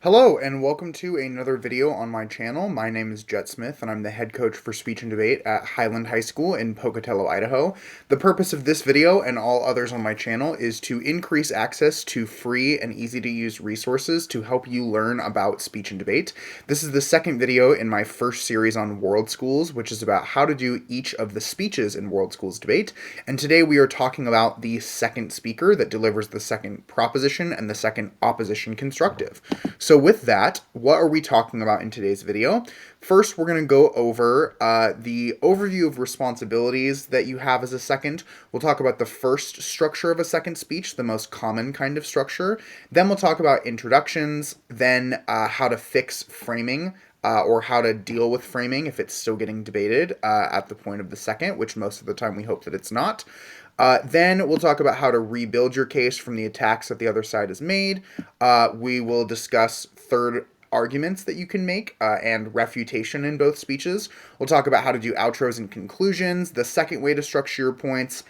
Hello and welcome to another video on my channel. My name is Jet Smith and I'm the head coach for speech and debate at Highland High School in Pocatello, Idaho. The purpose of this video and all others on my channel is to increase access to free and easy to use resources to help you learn about speech and debate. This is the second video in my first series on World Schools, which is about how to do each of the speeches in World Schools debate. And today we are talking about the second speaker that delivers the second proposition and the second opposition constructive. So with that, what are we talking about in today's video? First, we're going to go over the overview of responsibilities that you have as a second. We'll talk about the first structure of a second speech, the most common kind of structure. Then we'll talk about introductions, then how to fix framing, or how to deal with framing if it's still getting debated at the point of the second, which most of the time we hope that it's not. Then we'll talk about how to rebuild your case from the attacks that the other side has made. We will discuss third arguments that you can make and refutation in both speeches. We'll talk about how to do outros and conclusions, the second way to structure your points,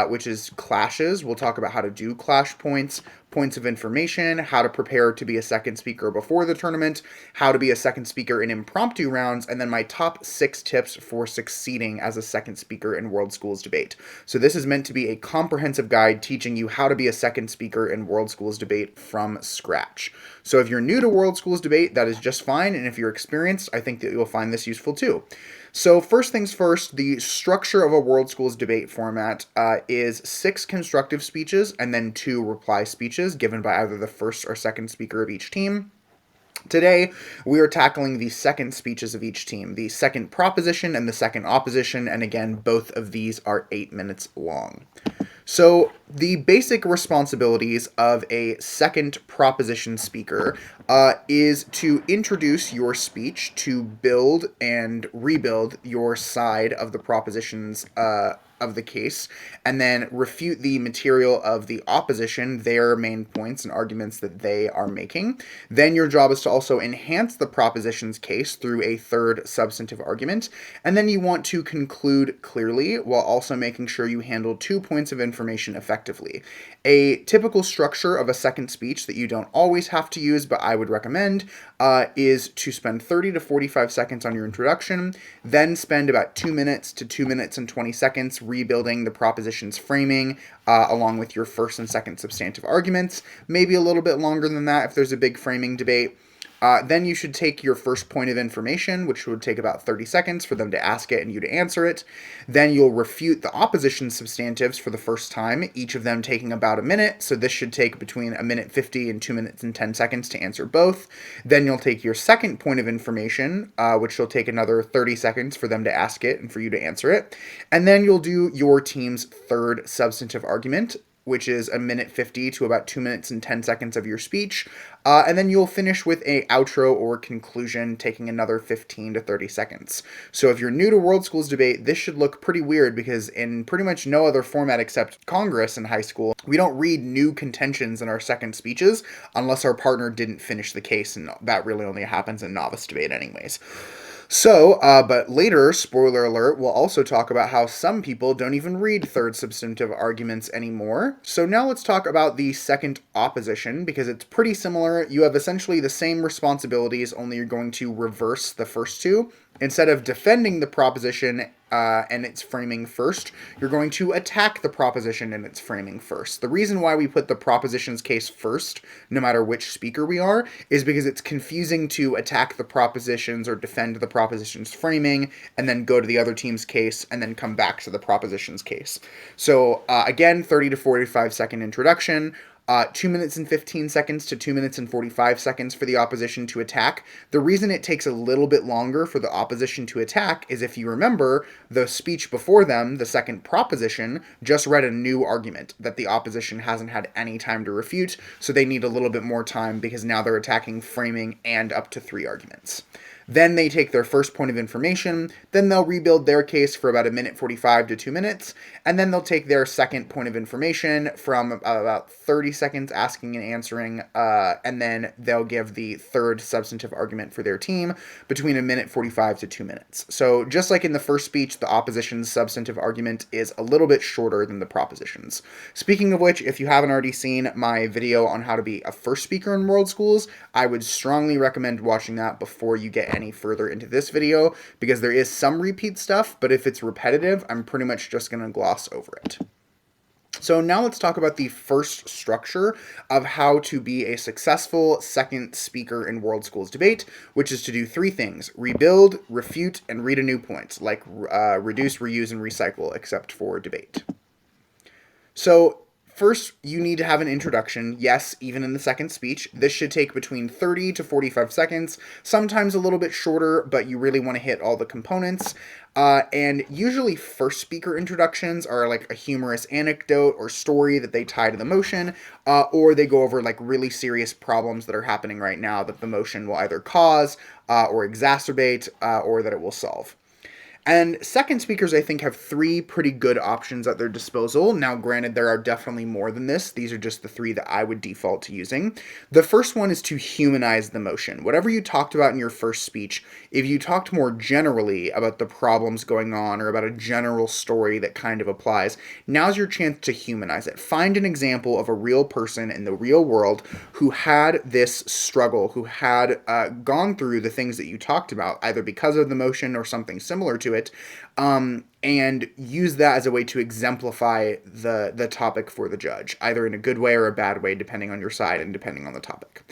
which is clashes. We'll talk about how to do clash points, points of information, how to prepare to be a second speaker before the tournament, how to be a second speaker in impromptu rounds, and then my top 6 tips for succeeding as a second speaker in World Schools debate. So this is meant to be a comprehensive guide teaching you how to be a second speaker in World Schools debate from scratch. So if you're new to World Schools debate, that is just fine, and if you're experienced, I think that you'll find this useful too. So first things first, the structure of a World Schools debate format is 6 constructive speeches and then 2 reply speeches given by either the first or second speaker of each team. Today, we are tackling the second speeches of each team, the second proposition and the second opposition, and again, both of these are 8 minutes long. So the basic responsibilities of a second proposition speaker is to introduce your speech, to build and rebuild your side of the propositions of the case, and then refute the material of the opposition, their main points and arguments that they are making. Then your job is to also enhance the proposition's case through a third substantive argument, and then you want to conclude clearly while also making sure you handle 2 points of information effectively. A typical structure of a second speech that you don't always have to use, but I would recommend, is to spend 30 to 45 seconds on your introduction, then spend about 2 minutes to 2 minutes and 20 seconds rebuilding the proposition's framing along with your first and second substantive arguments, maybe a little bit longer than that if there's a big framing debate. Then you should take your first point of information, which would take about 30 seconds for them to ask it and you to answer it. Then you'll refute the opposition substantives for the first time, each of them taking about a minute. So this should take between 1:50 and 2 minutes and 10 seconds to answer both. Then you'll take your second point of information, which will take another 30 seconds for them to ask it and for you to answer it. And then you'll do your team's third substantive argument, which is 1:50 to about 2 minutes and 10 seconds of your speech. And then you'll finish with a outro or conclusion, taking another 15 to 30 seconds. So if you're new to World Schools debate, this should look pretty weird because in pretty much no other format except Congress in high school, we don't read new contentions in our second speeches unless our partner didn't finish the case, and that really only happens in novice debate anyways. So, but later, spoiler alert, we'll also talk about how some people don't even read third substantive arguments anymore. So now let's talk about the second opposition, because it's pretty similar. You have essentially the same responsibilities, only you're going to reverse the first two. Instead of defending the proposition and its framing first, you're going to attack the proposition and its framing first. The reason why we put the proposition's case first, no matter which speaker we are, is because it's confusing to attack the propositions or defend the proposition's framing and then go to the other team's case and then come back to the proposition's case. So again, 30 to 45 second introduction. 2 minutes and 15 seconds to 2 minutes and 45 seconds for the opposition to attack. The reason it takes a little bit longer for the opposition to attack is, if you remember, the speech before them, the second proposition, just read a new argument that the opposition hasn't had any time to refute, so they need a little bit more time because now they're attacking framing and up to 3 arguments. Then they take their first point of information, then they'll rebuild their case for about 1:45 to 2 minutes, and then they'll take their second point of information from about 30 seconds asking and answering, and then they'll give the third substantive argument for their team between 1:45 to 2 minutes. So just like in the first speech, the opposition's substantive argument is a little bit shorter than the proposition's. Speaking of which, if you haven't already seen my video on how to be a first speaker in world schools, I would strongly recommend watching that before you get any further into this video, because there is some repeat stuff, but if it's repetitive, I'm pretty much just going to gloss over it. So now let's talk about the first structure of how to be a successful second speaker in world schools debate, which is to do three things: rebuild, refute, and read a new point, like reduce, reuse, and recycle, except for debate. So first, you need to have an introduction. Yes, even in the second speech. This should take between 30 to 45 seconds, sometimes a little bit shorter, but you really want to hit all the components. And usually first speaker introductions are like a humorous anecdote or story that they tie to the motion, or they go over like really serious problems that are happening right now that the motion will either cause or exacerbate, or that it will solve. And second speakers, I think, have three pretty good options at their disposal. Now, granted, there are definitely more than this. These are just the three that I would default to using. The first one is to humanize the motion. Whatever you talked about in your first speech, if you talked more generally about the problems going on or about a general story that kind of applies, now's your chance to humanize it. Find an example of a real person in the real world who had this struggle, who had gone through the things that you talked about, either because of the motion or something similar to it, and use that as a way to exemplify the topic for the judge, either in a good way or a bad way, depending on your side and depending on the topic.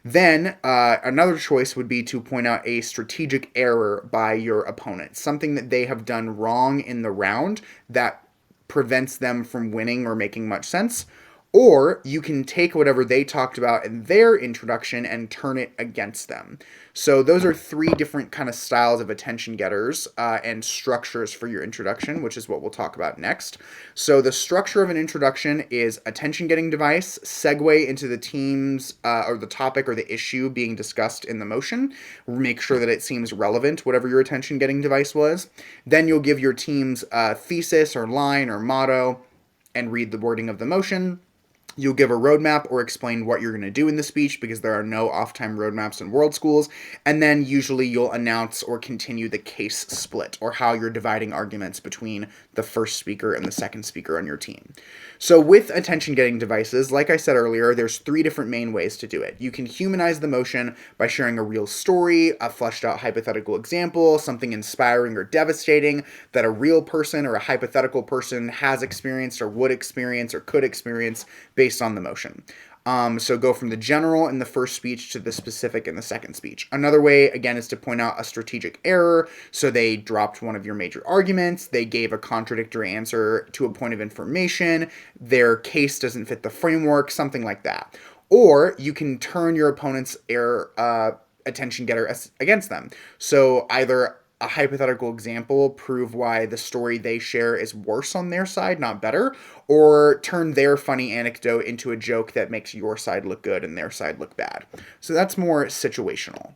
Then another choice would be to point out a strategic error by your opponent, something that they have done wrong in the round that prevents them from winning or making much sense. Or you can take whatever they talked about in their introduction and turn it against them. So those are three different kind of styles of attention getters and structures for your introduction, which is what we'll talk about next. So the structure of an introduction is attention getting device, segue into the team's or the topic or the issue being discussed in the motion. Make sure that it seems relevant, whatever your attention getting device was. Then you'll give your team's thesis or line or motto and read the wording of the motion. You'll give a roadmap or explain what you're going to do in the speech, because there are no off-time roadmaps in world schools. And then usually you'll announce or continue the case split, or how you're dividing arguments between the first speaker and the second speaker on your team. So with attention-getting devices, like I said earlier, there's three different main ways to do it. You can humanize the motion by sharing a real story, a fleshed-out hypothetical example, something inspiring or devastating that a real person or a hypothetical person has experienced or would experience or could experience based on the motion. So go from the general in the first speech to the specific in the second speech. Another way, again, is to point out a strategic error. So they dropped one of your major arguments. They gave a contradictory answer to a point of information. Their case doesn't fit the framework, something like that. Or you can turn your opponent's error attention getter against them. So either a hypothetical example, prove why the story they share is worse on their side, not better, or turn their funny anecdote into a joke that makes your side look good and their side look bad. So that's more situational.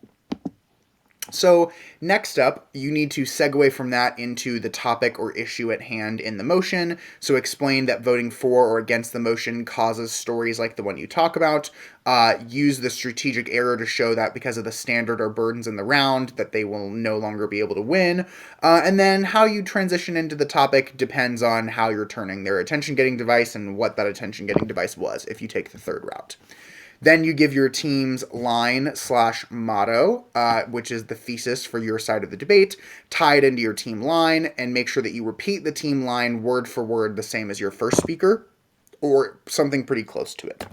So next up, you need to segue from that into the topic or issue at hand in the motion. So explain that voting for or against the motion causes stories like the one you talk about. Use the strategic error to show that because of the standard or burdens in the round that they will no longer be able to win. And then how you transition into the topic depends on how you're turning their attention-getting device and what that attention-getting device was, if you take the third route. Then you give your team's line/motto, which is the thesis for your side of the debate, tie it into your team line, and make sure that you repeat the team line word for word the same as your first speaker, or something pretty close to it.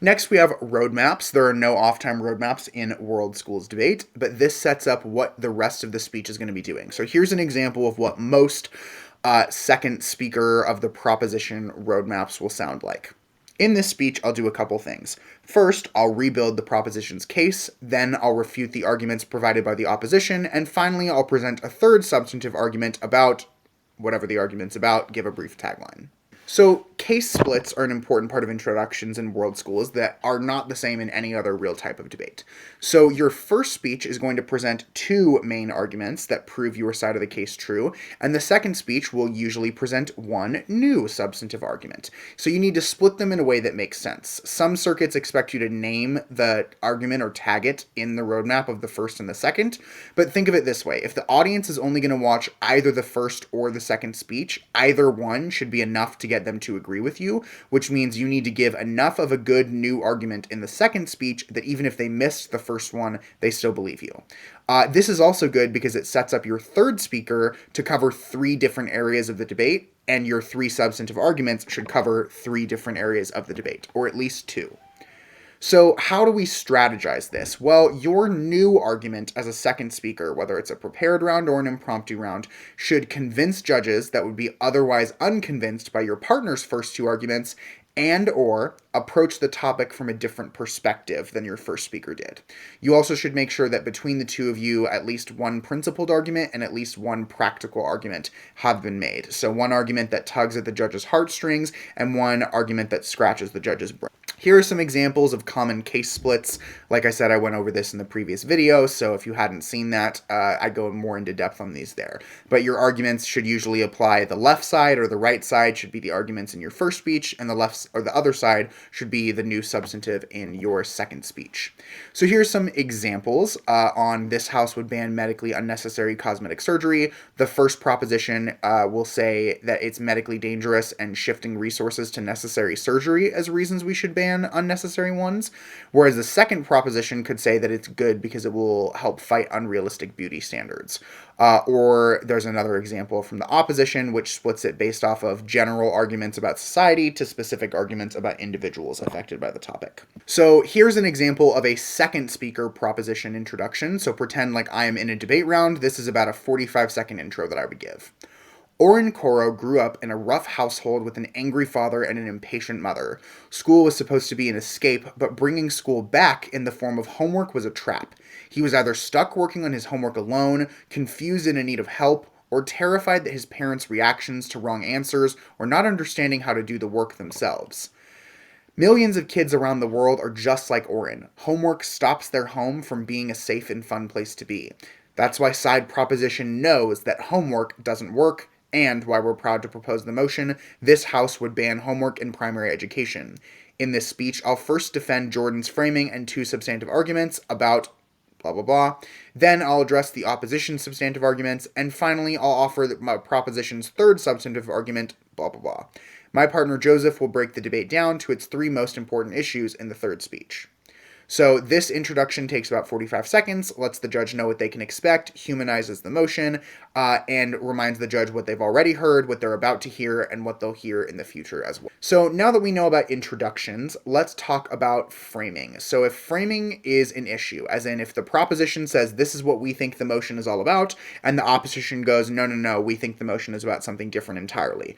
Next, we have roadmaps. There are no off-time roadmaps in world schools debate, but this sets up what the rest of the speech is going to be doing. So here's an example of what most second speaker of the proposition roadmaps will sound like. In this speech, I'll do a couple things. First, I'll rebuild the proposition's case, then I'll refute the arguments provided by the opposition, and finally, I'll present a third substantive argument about whatever the argument's about, give a brief tagline. So, case splits are an important part of introductions in world schools that are not the same in any other real type of debate. So, your first speech is going to present two main arguments that prove your side of the case true, and the second speech will usually present one new substantive argument. So, you need to split them in a way that makes sense. Some circuits expect you to name the argument or tag it in the roadmap of the first and the second, but think of it this way: if the audience is only going to watch either the first or the second speech, either one should be enough to get them to agree with you, which means you need to give enough of a good new argument in the second speech that even if they missed the first one, they still believe you. This is also good because it sets up your third speaker to cover three different areas of the debate, and your three substantive arguments should cover three different areas of the debate, or at least two. So, how do we strategize this? Well, your new argument as a second speaker, whether it's a prepared round or an impromptu round, should convince judges that would be otherwise unconvinced by your partner's first two arguments, and or approach the topic from a different perspective than your first speaker did. You also should make sure that between the two of you, at least one principled argument and at least one practical argument have been made. So one argument that tugs at the judge's heartstrings and one argument that scratches the judge's brain. Here are some examples of common case splits. Like I said, I went over this in the previous video, so if you hadn't seen that, I go more into depth on these there. But your arguments should usually apply. The left side or the right side should be the arguments in your first speech, and the left or the other side should be the new substantive in your second speech. So here's some examples on this house would ban medically unnecessary cosmetic surgery. The first proposition will say that it's medically dangerous and shifting resources to necessary surgery as reasons we should ban unnecessary ones, whereas the second proposition could say that it's good because it will help fight unrealistic beauty standards. Or there's another example from the opposition, which splits it based off of general arguments about society to specific arguments about individuals affected by the topic. So here's an example of a second speaker proposition introduction. So pretend like I am in a debate round. This is about a 45-second intro that I would give. Oren Koro grew up in a rough household with an angry father and an impatient mother. School was supposed to be an escape, but bringing school back in the form of homework was a trap. He was either stuck working on his homework alone, confused and in need of help, or terrified that his parents' reactions to wrong answers, or not understanding how to do the work themselves. Millions of kids around the world are just like Oren. Homework stops their home from being a safe and fun place to be. That's why side proposition knows that homework doesn't work, and why we're proud to propose the motion, this House would ban homework in primary education. In this speech, I'll first defend Jordan's framing and two substantive arguments about blah, blah, blah. Then I'll address the opposition's substantive arguments, and finally I'll offer my proposition's third substantive argument, blah, blah, blah. My partner Joseph will break the debate down to its three most important issues in the third speech. So this introduction takes about 45 seconds, lets the judge know what they can expect, humanizes the motion, and reminds the judge what they've already heard, what they're about to hear, and what they'll hear in the future as well. So now that we know about introductions, let's talk about framing. So if framing is an issue, as in if the proposition says this is what we think the motion is all about, and the opposition goes, no, no, no, we think the motion is about something different entirely,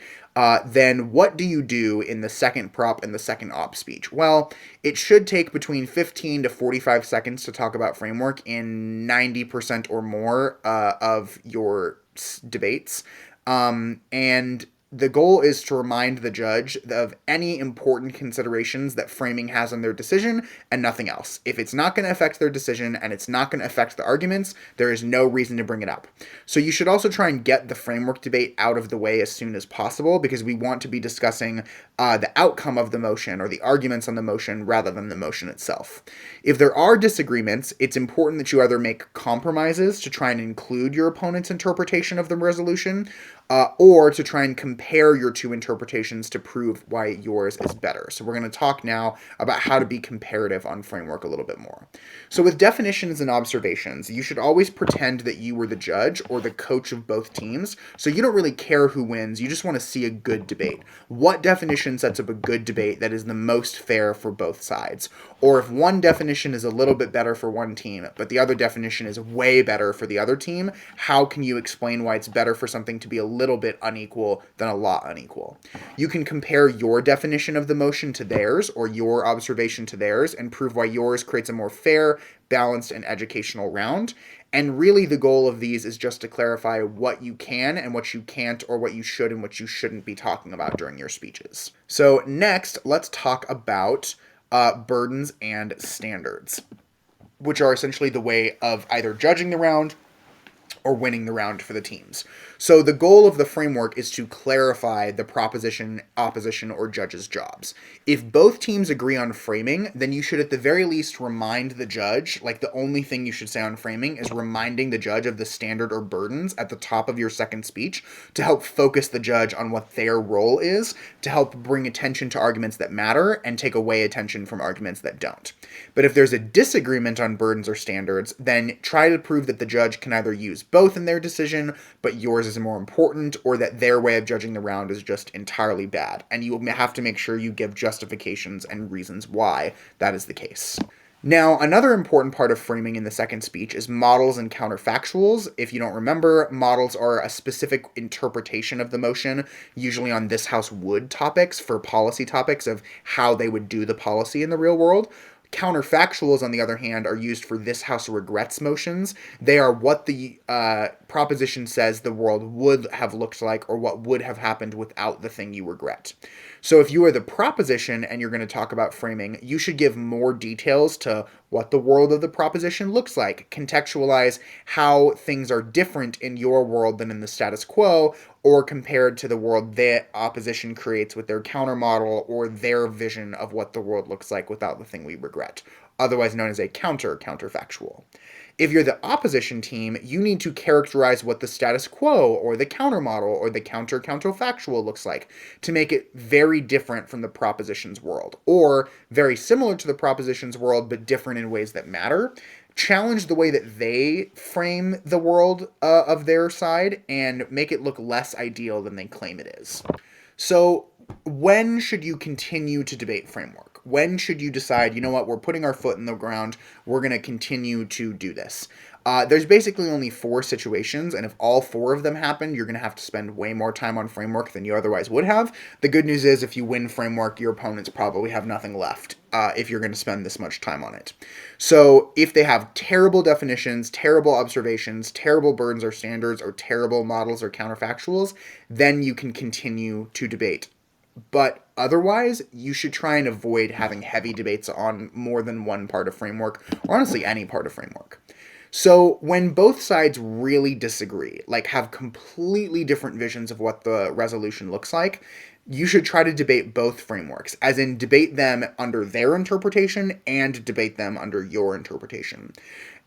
then what do you do in the second prop and the second op speech? Well, it should take between 15 to 45 seconds to talk about framework in 90% or more of your debates. And the goal is to remind the judge of any important considerations that framing has on their decision and nothing else. If it's not going to affect their decision and it's not going to affect the arguments, there is no reason to bring it up. So you should also try and get the framework debate out of the way as soon as possible, because we want to be discussing the outcome of the motion or the arguments on the motion rather than the motion itself. If there are disagreements, it's important that you either make compromises to try and include your opponent's interpretation of the resolution, or to try and compare your two interpretations to prove why yours is better. So we're going to talk now about how to be comparative on framework a little bit more. So with definitions and observations, you should always pretend that you were the judge or the coach of both teams. So you don't really care who wins. You just want to see a good debate. What definition sets up a good debate that is the most fair for both sides? Or if one definition is a little bit better for one team, but the other definition is way better for the other team, how can you explain why it's better for something to be a little bit unequal than a lot unequal? You can compare your definition of the motion to theirs or your observation to theirs and prove why yours creates a more fair, balanced, and educational round. And really the goal of these is just to clarify what you can and what you can't, or what you should and what you shouldn't be talking about during your speeches. So next, let's talk about burdens and standards, which are essentially the way of either judging the round or winning the round for the teams. So the goal of the framework is to clarify the proposition, opposition, or judge's jobs. If both teams agree on framing, then you should at the very least remind the judge, like the only thing you should say on framing is reminding the judge of the standard or burdens at the top of your second speech to help focus the judge on what their role is, to help bring attention to arguments that matter and take away attention from arguments that don't. But if there's a disagreement on burdens or standards, then try to prove that the judge can either use both in their decision, but yours is more important, or that their way of judging the round is just entirely bad. And you have to make sure you give justifications and reasons why that is the case. Now, another important part of framing in the second speech is models and counterfactuals. If you don't remember, models are a specific interpretation of the motion, usually on this House would topics for policy topics of how they would do the policy in the real world. Counterfactuals, on the other hand, are used for this House regrets motions. They are what the proposition says the world would have looked like, or what would have happened without the thing you regret. So if you are the proposition and you're going to talk about framing, you should give more details to what the world of the proposition looks like, contextualize how things are different in your world than in the status quo, or compared to the world that opposition creates with their countermodel, or their vision of what the world looks like without the thing we regret, otherwise known as a counterfactual. If you're the opposition team, you need to characterize what the status quo or the countermodel or the counterfactual looks like to make it very different from the proposition's world, or very similar to the proposition's world but different in ways that matter. Challenge the way that they frame the world of their side and make it look less ideal than they claim it is. So when should you continue to debate framework? When should you decide, you know what, we're putting our foot in the ground, we're going to continue to do this? There's basically only 4 situations, and if all 4 of them happen, you're going to have to spend way more time on framework than you otherwise would have. The good news is if you win framework, your opponents probably have nothing left if you're going to spend this much time on it. So if they have terrible definitions, terrible observations, terrible burdens or standards, or terrible models or counterfactuals, then you can continue to debate. But otherwise, you should try and avoid having heavy debates on more than one part of framework, or honestly any part of framework. So when both sides really disagree, like have completely different visions of what the resolution looks like, you should try to debate both frameworks, as in debate them under their interpretation and debate them under your interpretation.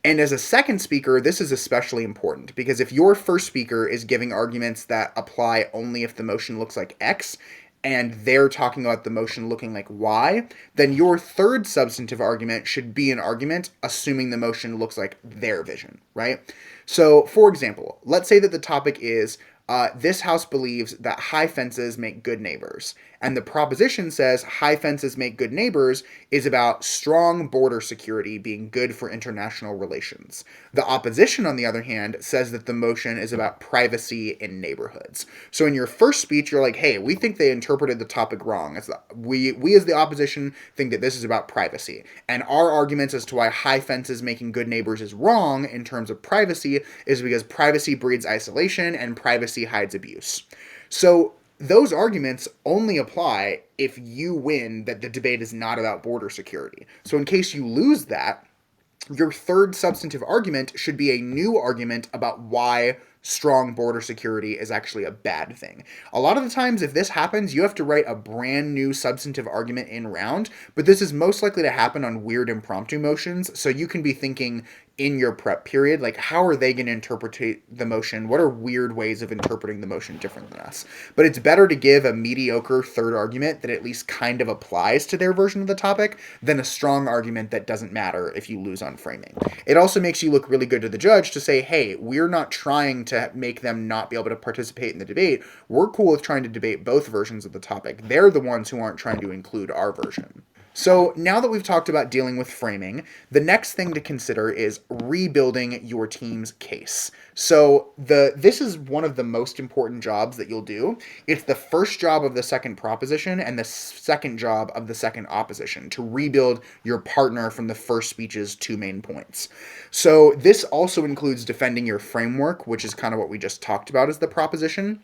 And as a second speaker, this is especially important, because if your first speaker is giving arguments that apply only if the motion looks like X, and they're talking about the motion looking like Y, then your third substantive argument should be an argument assuming the motion looks like their vision, right? So, for example, let's say that the topic is, this house believes that high fences make good neighbors. And the proposition says high fences make good neighbors is about strong border security being good for international relations. The opposition, on the other hand, says that the motion is about privacy in neighborhoods. So in your first speech, you're like, hey, we think they interpreted the topic wrong. We as the opposition think that this is about privacy. And our arguments as to why high fences making good neighbors is wrong in terms of privacy is because privacy breeds isolation and privacy hides abuse. So those arguments only apply if you win that the debate is not about border security. So in case you lose that, your third substantive argument should be a new argument about why strong border security is actually a bad thing. A lot of the times, if this happens, you have to write a brand new substantive argument in round, but this is most likely to happen on weird impromptu motions, so you can be thinking in your prep period, like, how are they going to interpret the motion? What are weird ways of interpreting the motion different than us? But it's better to give a mediocre third argument that at least kind of applies to their version of the topic than a strong argument that doesn't matter if you lose on framing. It also makes you look really good to the judge to say, hey, we're not trying to make them not be able to participate in the debate. We're cool with trying to debate both versions of the topic. They're the ones who aren't trying to include our version. So now that we've talked about dealing with framing, the next thing to consider is rebuilding your team's case. So this is one of the most important jobs that you'll do. It's the first job of the second proposition and the second job of the second opposition to rebuild your partner from the first speech's two main points. So this also includes defending your framework, which is kind of what we just talked about as the proposition.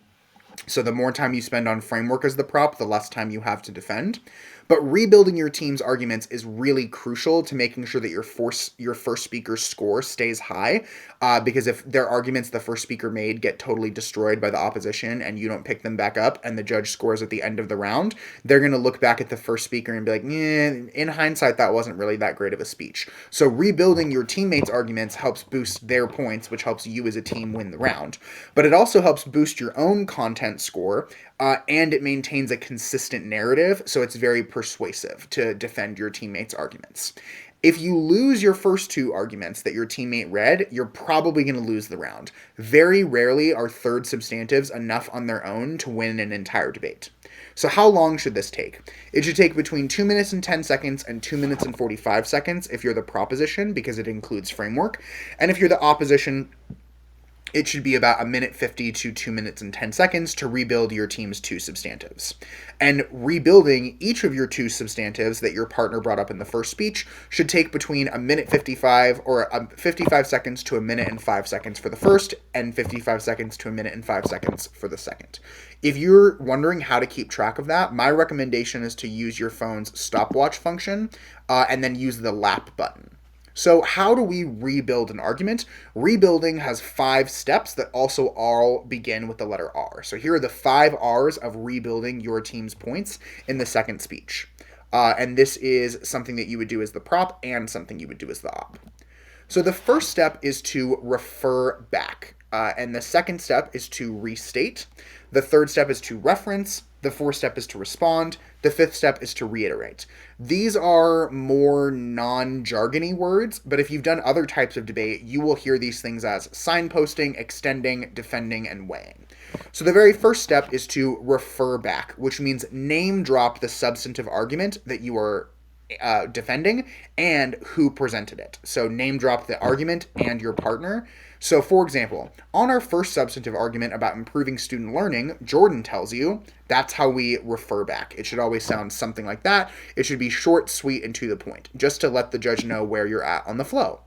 So the more time you spend on framework as the prop, the less time you have to defend. But rebuilding your team's arguments is really crucial to making sure that your first speaker's score stays high, because if their arguments the first speaker made get totally destroyed by the opposition and you don't pick them back up and the judge scores at the end of the round, they're going to look back at the first speaker and be like, in hindsight, that wasn't really that great of a speech. So rebuilding your teammates' arguments helps boost their points, which helps you as a team win the round. But it also helps boost your own content score, and it maintains a consistent narrative, so it's very persuasive to defend your teammates' arguments. If you lose your first two arguments that your teammate read, you're probably going to lose the round. Very rarely are third substantives enough on their own to win an entire debate. So how long should this take? It should take between 2 minutes and 10 seconds and 2 minutes and 45 seconds if you're the proposition, because it includes framework. And if you're the opposition, it should be about 1:50 to 2 minutes and 10 seconds to rebuild your team's two substantives. And rebuilding each of your two substantives that your partner brought up in the first speech should take between 1:55 or 55 seconds to 1:05 seconds for the first, and 55 seconds to 1:05 seconds for the second. If you're wondering how to keep track of that, my recommendation is to use your phone's stopwatch function, and then use the lap button. So how do we rebuild an argument? Rebuilding has 5 steps that also all begin with the letter R. So here are the 5 R's of rebuilding your team's points in the second speech. And this is something that you would do as the prop and something you would do as the op. So the first step is to refer back. And the second step is to restate. The third step is to reference. The fourth step is to respond. The fifth step is to reiterate. These are more non-jargony words, but if you've done other types of debate, you will hear these things as signposting, extending, defending, and weighing. So the very first step is to refer back, which means name drop the substantive argument that you are defending and who presented it. So name drop the argument and your partner. So for example, on our first substantive argument about improving student learning, Jordan tells you, that's how we refer back. It should always sound something like that. It should be short, sweet, and to the point, just to let the judge know where you're at on the flow.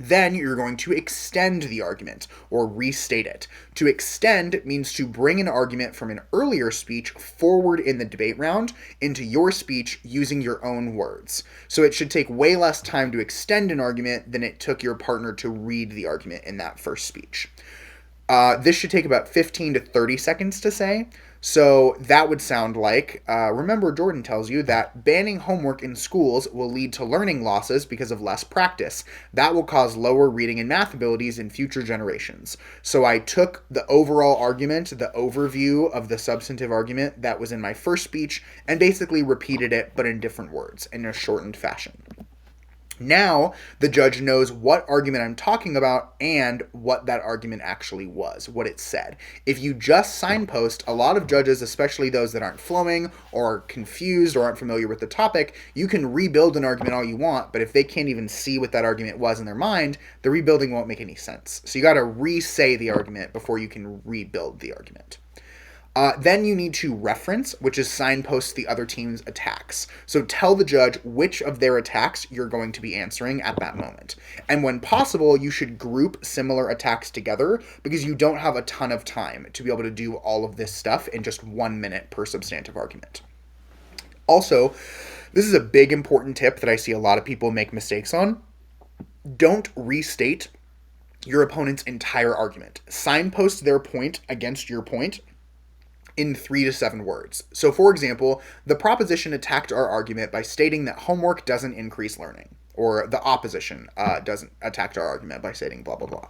Then you're going to extend the argument or restate it. To extend means to bring an argument from an earlier speech forward in the debate round into your speech using your own words. So it should take way less time to extend an argument than it took your partner to read the argument in that first speech. This should take about 15 to 30 seconds to say. So that would sound like, remember Jordan tells you that banning homework in schools will lead to learning losses because of less practice. That will cause lower reading and math abilities in future generations. So I took the overall argument, the overview of the substantive argument that was in my first speech, and basically repeated it, but in different words, in a shortened fashion. Now, the judge knows what argument I'm talking about and what that argument actually was, what it said. If you just signpost, a lot of judges, especially those that aren't flowing or are confused or aren't familiar with the topic, you can rebuild an argument all you want, but if they can't even see what that argument was in their mind, the rebuilding won't make any sense. So you got to re-say the argument before you can rebuild the argument. Then you need to reference, which is signpost the other team's attacks. So tell the judge which of their attacks you're going to be answering at that moment. And when possible, you should group similar attacks together because you don't have a ton of time to be able to do all of this stuff in just 1 minute per substantive argument. Also, this is a big important tip that I see a lot of people make mistakes on. Don't restate your opponent's entire argument. Signpost their point against your point in 3 to 7 words. So for example, the proposition attacked our argument by stating that homework doesn't increase learning, or the opposition doesn't attack our argument by stating blah, blah, blah.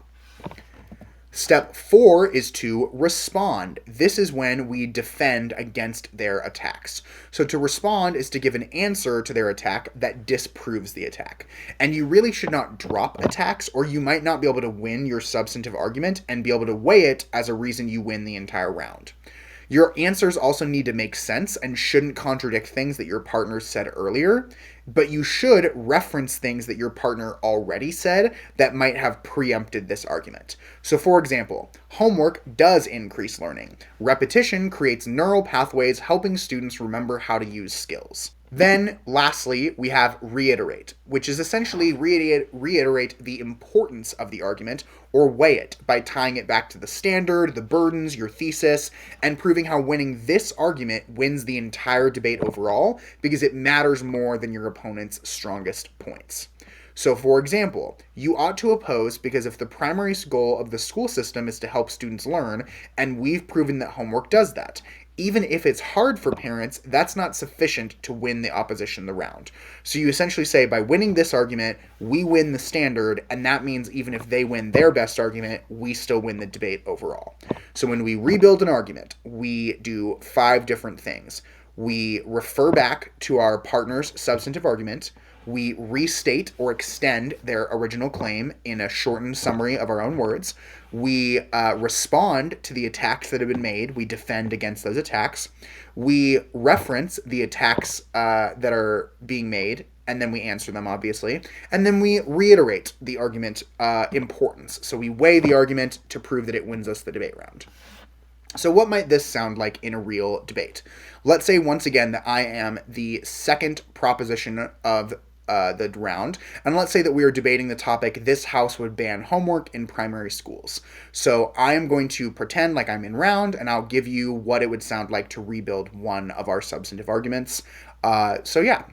Step 4 is to respond. This is when we defend against their attacks. So to respond is to give an answer to their attack that disproves the attack. And you really should not drop attacks, or you might not be able to win your substantive argument and be able to weigh it as a reason you win the entire round. Your answers also need to make sense and shouldn't contradict things that your partner said earlier, but you should reference things that your partner already said that might have preempted this argument. So, for example, homework does increase learning. Repetition creates neural pathways helping students remember how to use skills. Then, lastly, we have reiterate, which is essentially reiterate the importance of the argument or weigh it by tying it back to the standard, the burdens, your thesis, and proving how winning this argument wins the entire debate overall because it matters more than your opponent's strongest points. So, for example, you ought to oppose because if the primary goal of the school system is to help students learn, and we've proven that homework does that, even if it's hard for parents, that's not sufficient to win the opposition the round. So you essentially say, by winning this argument, we win the standard, and that means even if they win their best argument, we still win the debate overall. So when we rebuild an argument, we do 5 different things. We refer back to our partner's substantive argument. We restate or extend their original claim in a shortened summary of our own words. We respond to the attacks that have been made. We defend against those attacks. We reference the attacks that are being made, and then we answer them, obviously. And then we reiterate the argument importance. So we weigh the argument to prove that it wins us the debate round. So what might this sound like in a real debate? Let's say once again that I am the second proposition of the round, and let's say that we are debating the topic, this house would ban homework in primary schools. So I am going to pretend like I'm in round, and I'll give you what it would sound like to rebuild one of our substantive arguments. So yeah.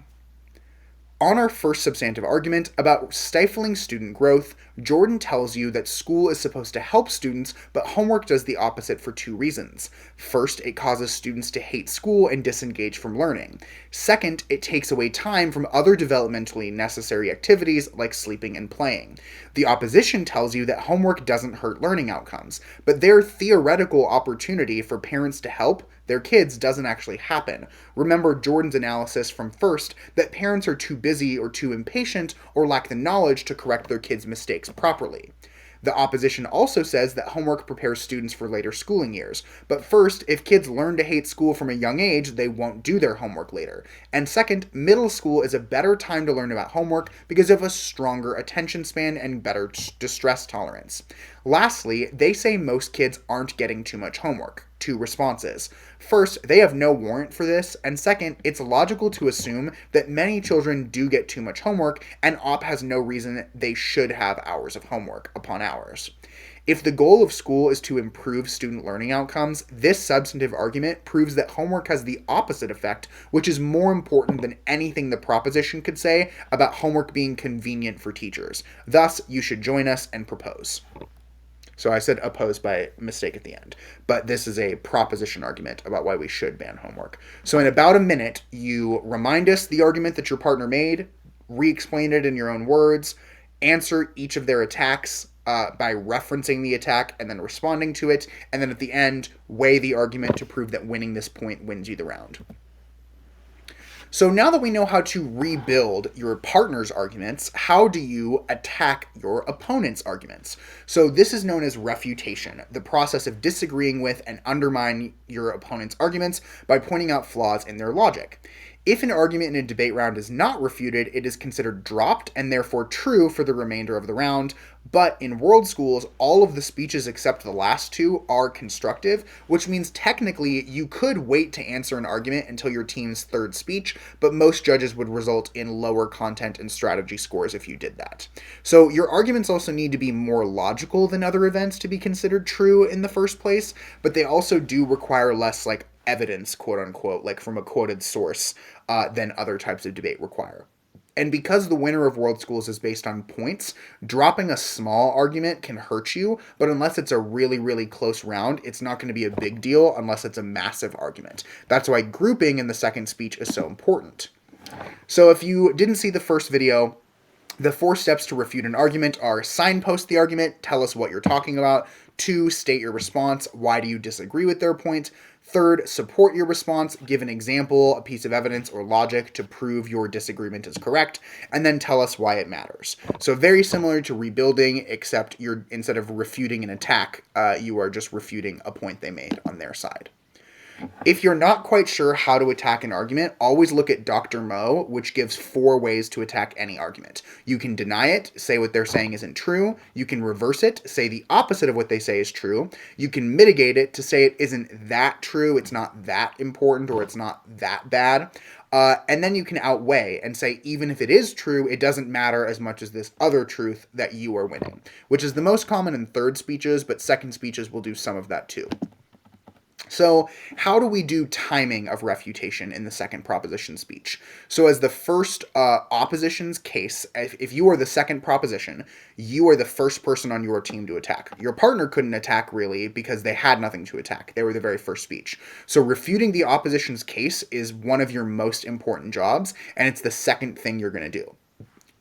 On our first substantive argument about stifling student growth, Jordan tells you that school is supposed to help students, but homework does the opposite for 2 reasons. First, it causes students to hate school and disengage from learning. Second, it takes away time from other developmentally necessary activities like sleeping and playing. The opposition tells you that homework doesn't hurt learning outcomes, but their theoretical opportunity for parents to help their kids doesn't actually happen. Remember Jordan's analysis from first that parents are too busy or too impatient or lack the knowledge to correct their kids' mistakes properly. The opposition also says that homework prepares students for later schooling years. But first, if kids learn to hate school from a young age, they won't do their homework later. And second, middle school is a better time to learn about homework because of a stronger attention span and better distress tolerance. Lastly, they say most kids aren't getting too much homework. 2 responses. First, they have no warrant for this, and second, it's logical to assume that many children do get too much homework, and OP has no reason they should have hours of homework upon hours. If the goal of school is to improve student learning outcomes, this substantive argument proves that homework has the opposite effect, which is more important than anything the proposition could say about homework being convenient for teachers. Thus, you should join us and propose. So I said oppose by mistake at the end, but this is a proposition argument about why we should ban homework. So in about a minute, you remind us the argument that your partner made, re-explain it in your own words, answer each of their attacks by referencing the attack and then responding to it, and then at the end, weigh the argument to prove that winning this point wins you the round. So now that we know how to rebuild your partner's arguments, how do you attack your opponent's arguments? So this is known as refutation, the process of disagreeing with and undermining your opponent's arguments by pointing out flaws in their logic. If an argument in a debate round is not refuted, it is considered dropped and therefore true for the remainder of the round. But in world schools, all of the speeches except the last 2 are constructive, which means technically you could wait to answer an argument until your team's 3rd speech, but most judges would result in lower content and strategy scores if you did that. So your arguments also need to be more logical than other events to be considered true in the first place, but they also do require less evidence, quote unquote, from a quoted source than other types of debate require. And because the winner of world schools is based on points, dropping a small argument can hurt you, but unless it's a really, really close round, it's not going to be a big deal unless it's a massive argument. That's why grouping in the second speech is so important. So if you didn't see the first video, the 4 steps to refute an argument are signpost the argument, tell us what you're talking about. 2, state your response, why do you disagree with their point. 3rd, support your response, give an example, a piece of evidence, or logic to prove your disagreement is correct, and then tell us why it matters. So very similar to rebuilding, except instead of refuting an attack, you are just refuting a point they made on their side. If you're not quite sure how to attack an argument, always look at Dr. Mo, which gives 4 ways to attack any argument. You can deny it, say what they're saying isn't true. You can reverse it, say the opposite of what they say is true. You can mitigate it to say it isn't that true, it's not that important, or it's not that bad. And then you can outweigh and say, even if it is true, it doesn't matter as much as this other truth that you are winning, which is the most common in third speeches, but second speeches will do some of that too. So how do we do timing of refutation in the second proposition speech? So as the first opposition's case, if you are the second proposition, you are the first person on your team to attack. Your partner couldn't attack really because they had nothing to attack. They were the very first speech. So refuting the opposition's case is one of your most important jobs, and it's the second thing you're going to do.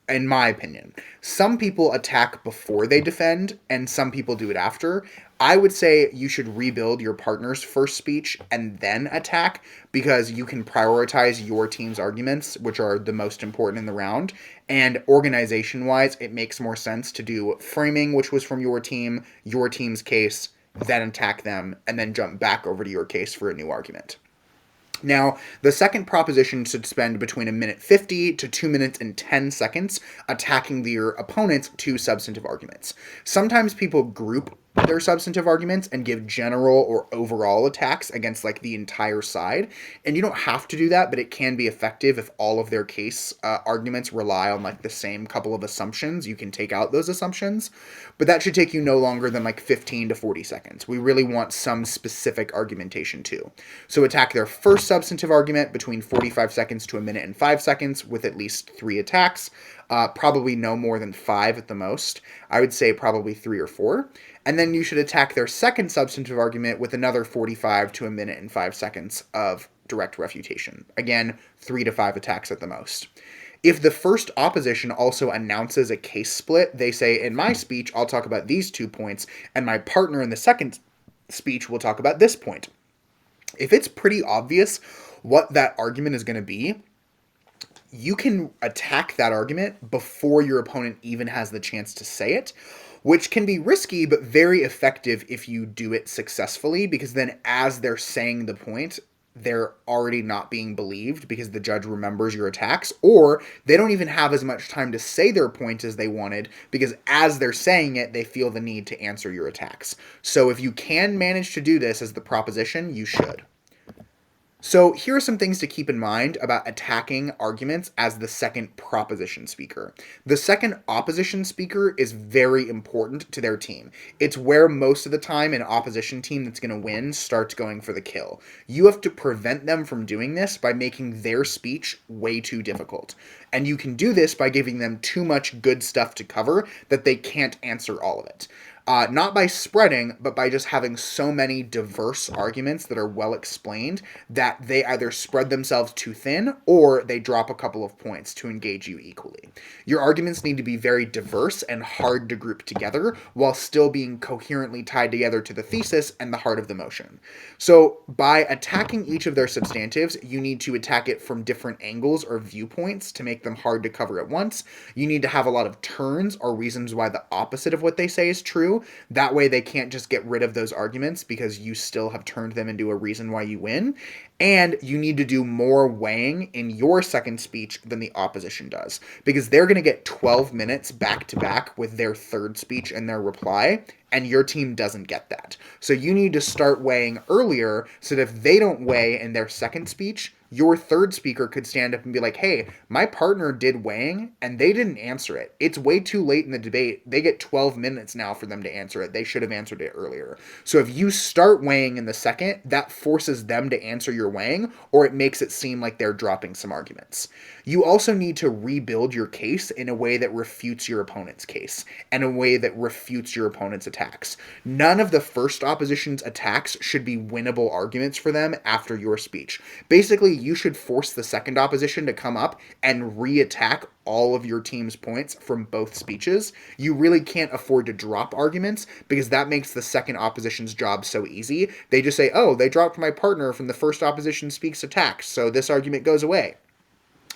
In my opinion, some people attack before they defend and some people do it after. I would say you should rebuild your partner's first speech and then attack, because you can prioritize your team's arguments, which are the most important in the round. And organization wise, it makes more sense to do framing, which was from your team's case, then attack them, and then jump back over to your case for a new argument. Now, the second proposition should spend between 1:50 to 2:10 attacking their opponent's 2 substantive arguments. Sometimes people group their substantive arguments and give general or overall attacks against like the entire side, and you don't have to do that, but it can be effective if all of their case arguments rely on like the same couple of assumptions. You can take out those assumptions, but that should take you no longer than like 15 to 40 seconds. We really want some specific argumentation too. So attack their first substantive argument between 45 seconds to 1:05 with at least 3 attacks. Probably no more than 5 at the most. I would say probably 3 or 4. And then you should attack their second substantive argument with another 45 to 1:05 of direct refutation. Again, 3 to 5 attacks at the most. If the first opposition also announces a case split, they say, in my speech, I'll talk about these 2 points, and my partner in the second speech will talk about this point. If it's pretty obvious what that argument is going to be, you can attack that argument before your opponent even has the chance to say it, which can be risky but very effective if you do it successfully, because then as they're saying the point, they're already not being believed because the judge remembers your attacks, or they don't even have as much time to say their point as they wanted because as they're saying it, they feel the need to answer your attacks. So if you can manage to do this as the proposition, you should. So here are some things to keep in mind about attacking arguments as the second proposition speaker. The second opposition speaker is very important to their team. It's where most of the time an opposition team that's going to win starts going for the kill. You have to prevent them from doing this by making their speech way too difficult. And you can do this by giving them too much good stuff to cover that they can't answer all of it. Not by spreading, but by just having so many diverse arguments that are well explained that they either spread themselves too thin or they drop a couple of points to engage you equally. Your arguments need to be very diverse and hard to group together while still being coherently tied together to the thesis and the heart of the motion. So by attacking each of their substantives, you need to attack it from different angles or viewpoints to make them hard to cover at once. You need to have a lot of turns or reasons why the opposite of what they say is true. That way they can't just get rid of those arguments because you still have turned them into a reason why you win. And you need to do more weighing in your second speech than the opposition does, because they're going to get 12 minutes back to back with their third speech and their reply, and your team doesn't get that. So you need to start weighing earlier so that if they don't weigh in their second speech, your third speaker could stand up and be like, hey, my partner did weighing and they didn't answer it. It's way too late in the debate. They get 12 minutes now for them to answer it. They should have answered it earlier. So if you start weighing in the second, that forces them to answer your weighing, or it makes it seem like they're dropping some arguments. You also need to rebuild your case in a way that refutes your opponent's case and a way that refutes your opponent's attacks. None of the first opposition's attacks should be winnable arguments for them after your speech. Basically, you should force the second opposition to come up and re-attack all of your team's points from both speeches. You really can't afford to drop arguments because that makes the second opposition's job so easy. They just say, oh, they dropped my partner from the first opposition speaks attacks, so this argument goes away.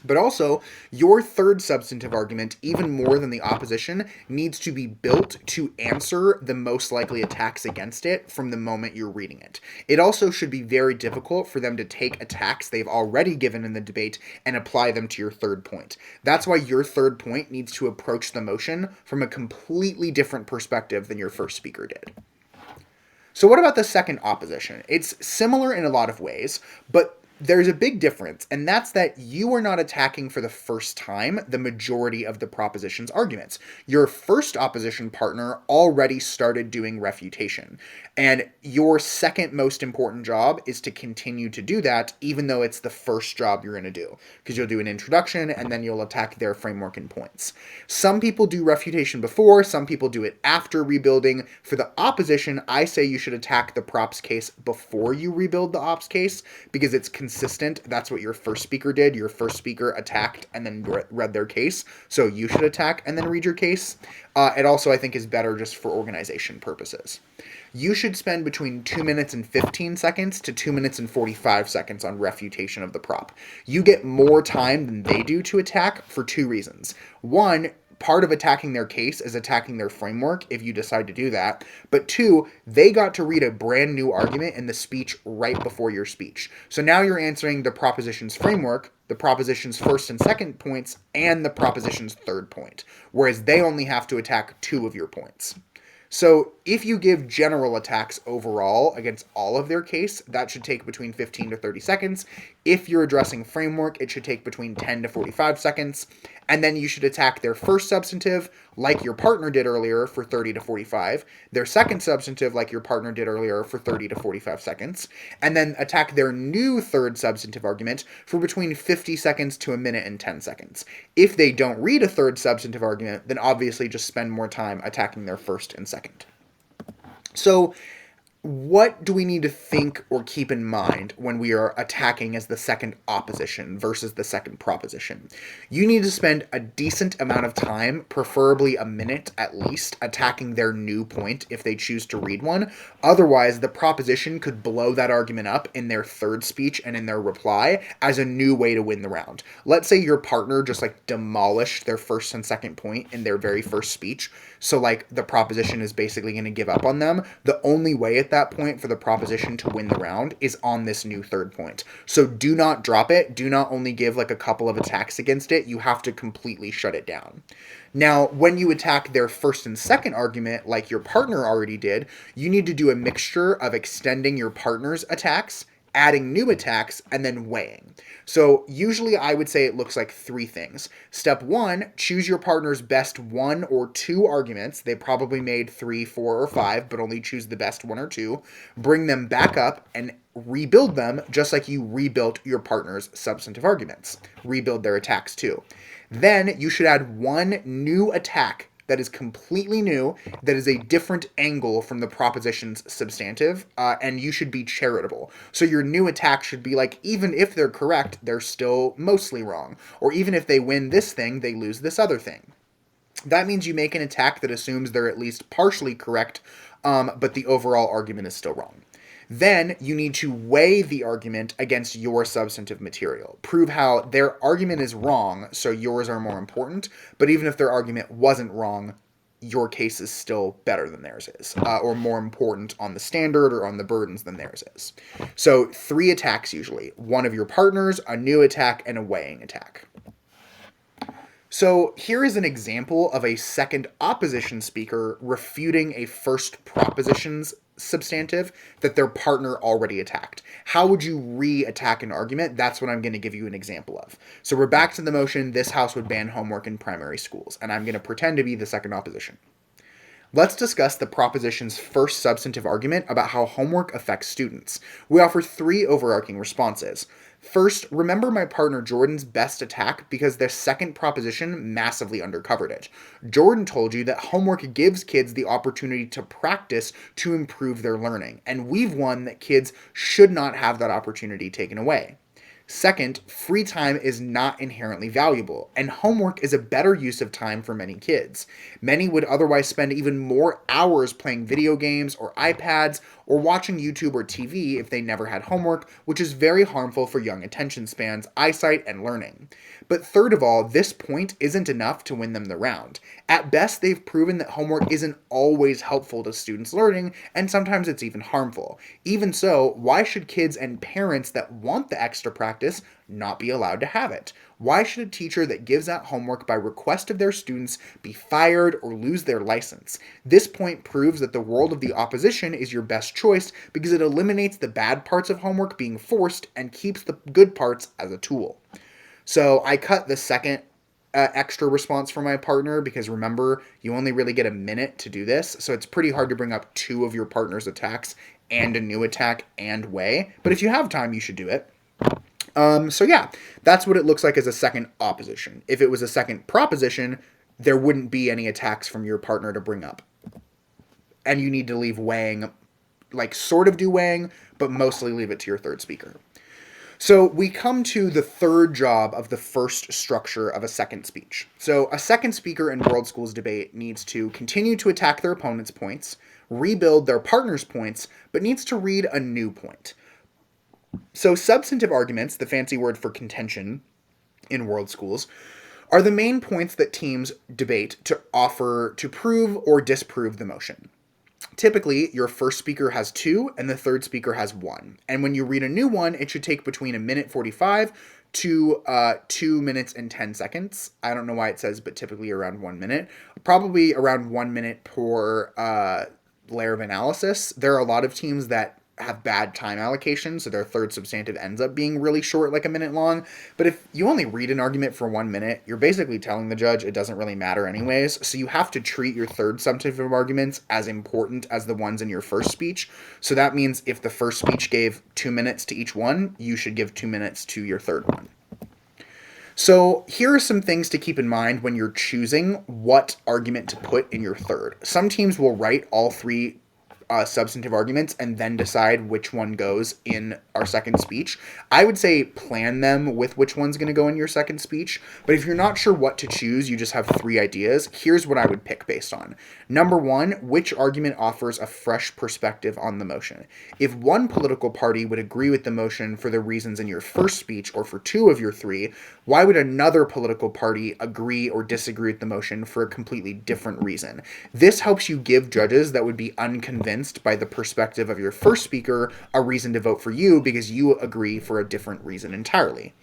But also, your third substantive argument, even more than the opposition, needs to be built to answer the most likely attacks against it from the moment you're reading it. It also should be very difficult for them to take attacks they've already given in the debate and apply them to your third point. That's why your third point needs to approach the motion from a completely different perspective than your first speaker did. So what about the second opposition? It's similar in a lot of ways, but there's a big difference, and that's that you are not attacking for the first time the majority of the proposition's arguments. Your first opposition partner already started doing refutation, and your second most important job is to continue to do that, even though it's the first job you're going to do, because you'll do an introduction and then you'll attack their framework and points. Some people do refutation before, some people do it after rebuilding. For the opposition, I say you should attack the props case before you rebuild the ops case, because it's consistent. That's what your first speaker did. Your first speaker attacked and then read their case. So you should attack and then read your case. It also, I think, is better just for organization purposes. You should spend between 2 minutes and 15 seconds to 2 minutes and 45 seconds on refutation of the prop. You get more time than they do to attack for two reasons. One, part of attacking their case is attacking their framework if you decide to do that. But two, they got to read a brand new argument in the speech right before your speech. So now you're answering the proposition's framework, the proposition's first and second points, and the proposition's third point, whereas they only have to attack two of your points. So if you give general attacks overall against all of their case, that should take between 15 to 30 seconds. If you're addressing framework, it should take between 10 to 45 seconds. And then you should attack their first substantive, like your partner did earlier, for 30 to 45. Their second substantive, like your partner did earlier, for 30 to 45 seconds. And then attack their new third substantive argument for between 50 seconds to a minute and 10 seconds. If they don't read a third substantive argument, then obviously just spend more time attacking their first and second. So what do we need to think or keep in mind when we are attacking as the second opposition versus the second proposition? You need to spend a decent amount of time, preferably a minute at least, attacking their new point if they choose to read one. Otherwise, the proposition could blow that argument up in their third speech and in their reply as a new way to win the round. Let's say your partner just demolished their first and second point in their very first speech. So the proposition is basically going to give up on them. The only way at that point for the proposition to win the round is on this new third point. So do not drop it. Do not only give a couple of attacks against it. You have to completely shut it down. Now, when you attack their first and second argument, like your partner already did, you need to do a mixture of extending your partner's attacks, adding new attacks, and then weighing. So usually I would say it looks like three things. Step one, choose your partner's best one or two arguments. They probably made 3, 4, or 5, but only choose the best one or two. Bring them back up and rebuild them just like you rebuilt your partner's substantive arguments. Rebuild their attacks too. Then you should add one new attack that is completely new, that is a different angle from the proposition's substantive, and you should be charitable. So your new attack should be even if they're correct, they're still mostly wrong. Or even if they win this thing, they lose this other thing. That means you make an attack that assumes they're at least partially correct, but the overall argument is still wrong. Then you need to weigh the argument against your substantive material. Prove how their argument is wrong, so yours are more important, but even if their argument wasn't wrong, your case is still better than theirs is, or more important on the standard or on the burdens than theirs is. So 3 attacks usually. One of your partners, a new attack, and a weighing attack. So here is an example of a second opposition speaker refuting a first proposition's substantive that their partner already attacked. How would you re-attack an argument? That's what I'm going to give you an example of. So we're back to the motion, this house would ban homework in primary schools, and I'm going to pretend to be the second opposition. Let's discuss the proposition's first substantive argument about how homework affects students. We offer 3 overarching responses. First, remember my partner Jordan's best attack because their second proposition massively undercovered it. Jordan told you that homework gives kids the opportunity to practice to improve their learning, and we've won that kids should not have that opportunity taken away. Second, free time is not inherently valuable, and homework is a better use of time for many kids. Many would otherwise spend even more hours playing video games or iPads or watching YouTube or TV if they never had homework, which is very harmful for young attention spans, eyesight, and learning. But third of all, this point isn't enough to win them the round. At best, they've proven that homework isn't always helpful to students' learning, and sometimes it's even harmful. Even so, why should kids and parents that want the extra practice not be allowed to have it? Why should a teacher that gives out homework by request of their students be fired or lose their license? This point proves that the world of the opposition is your best choice because it eliminates the bad parts of homework being forced and keeps the good parts as a tool. So I cut the second extra response from my partner because remember, you only really get a minute to do this. So it's pretty hard to bring up two of your partner's attacks and a new attack and weigh. But if you have time, you should do it. So yeah, that's what it looks like as a second opposition. If it was a second proposition, there wouldn't be any attacks from your partner to bring up. And you need to leave weighing, like sort of do weighing, but mostly leave it to your third speaker. So we come to the third job of the first structure of a second speech. So a second speaker in World Schools debate needs to continue to attack their opponent's points, rebuild their partner's points, but needs to read a new point. So substantive arguments, the fancy word for contention in World Schools, are the main points that teams debate to offer to prove or disprove the motion. Typically, your first speaker has 2 and the third speaker has 1. And when you read a new one, it should take between 1:45 to 2 minutes and 10 seconds. I don't know why it says, but typically around 1 minute. Probably around 1 minute per layer of analysis. There are a lot of teams that have bad time allocation, so their third substantive ends up being really short, like a minute long. But if you only read an argument for 1 minute, you're basically telling the judge it doesn't really matter anyways. So you have to treat your third substantive arguments as important as the ones in your first speech. So that means if the first speech gave 2 minutes to each one, you should give 2 minutes to your third one. So here are some things to keep in mind when you're choosing what argument to put in your third. Some teams will write all 3 substantive arguments and then decide which one goes in our second speech. I would say plan them with which one's going to go in your second speech, but if you're not sure what to choose, you just have 3 ideas, here's what I would pick based on. Number 1, which argument offers a fresh perspective on the motion? If one political party would agree with the motion for the reasons in your first speech or for 2 of your 3, why would another political party agree or disagree with the motion for a completely different reason? This helps you give judges that would be unconvinced by the perspective of your first speaker a reason to vote for you because you agree for a different reason entirely.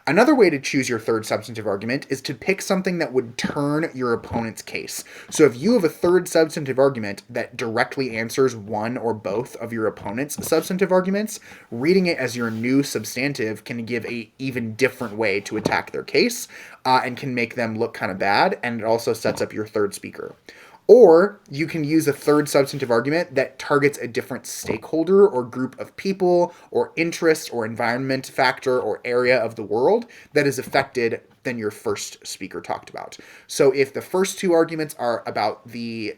Another way to choose your third substantive argument is to pick something that would turn your opponent's case. So if you have a third substantive argument that directly answers one or both of your opponent's substantive arguments, reading it as your new substantive can give a even different way to attack their case and can make them look kind of bad, and it also sets up your third speaker. Or you can use a third substantive argument that targets a different stakeholder or group of people or interest or environment factor or area of the world that is affected than your first speaker talked about. So if the first 2 arguments are about the,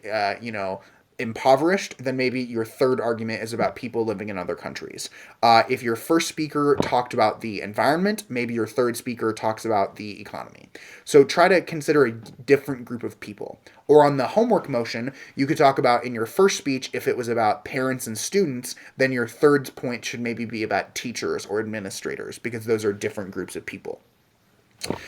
impoverished, then maybe your third argument is about people living in other countries. If your first speaker talked about the environment, maybe your third speaker talks about the economy. So try to consider a different group of people. Or on the homework motion, you could talk about in your first speech, if it was about parents and students, then your third point should maybe be about teachers or administrators, because those are different groups of people.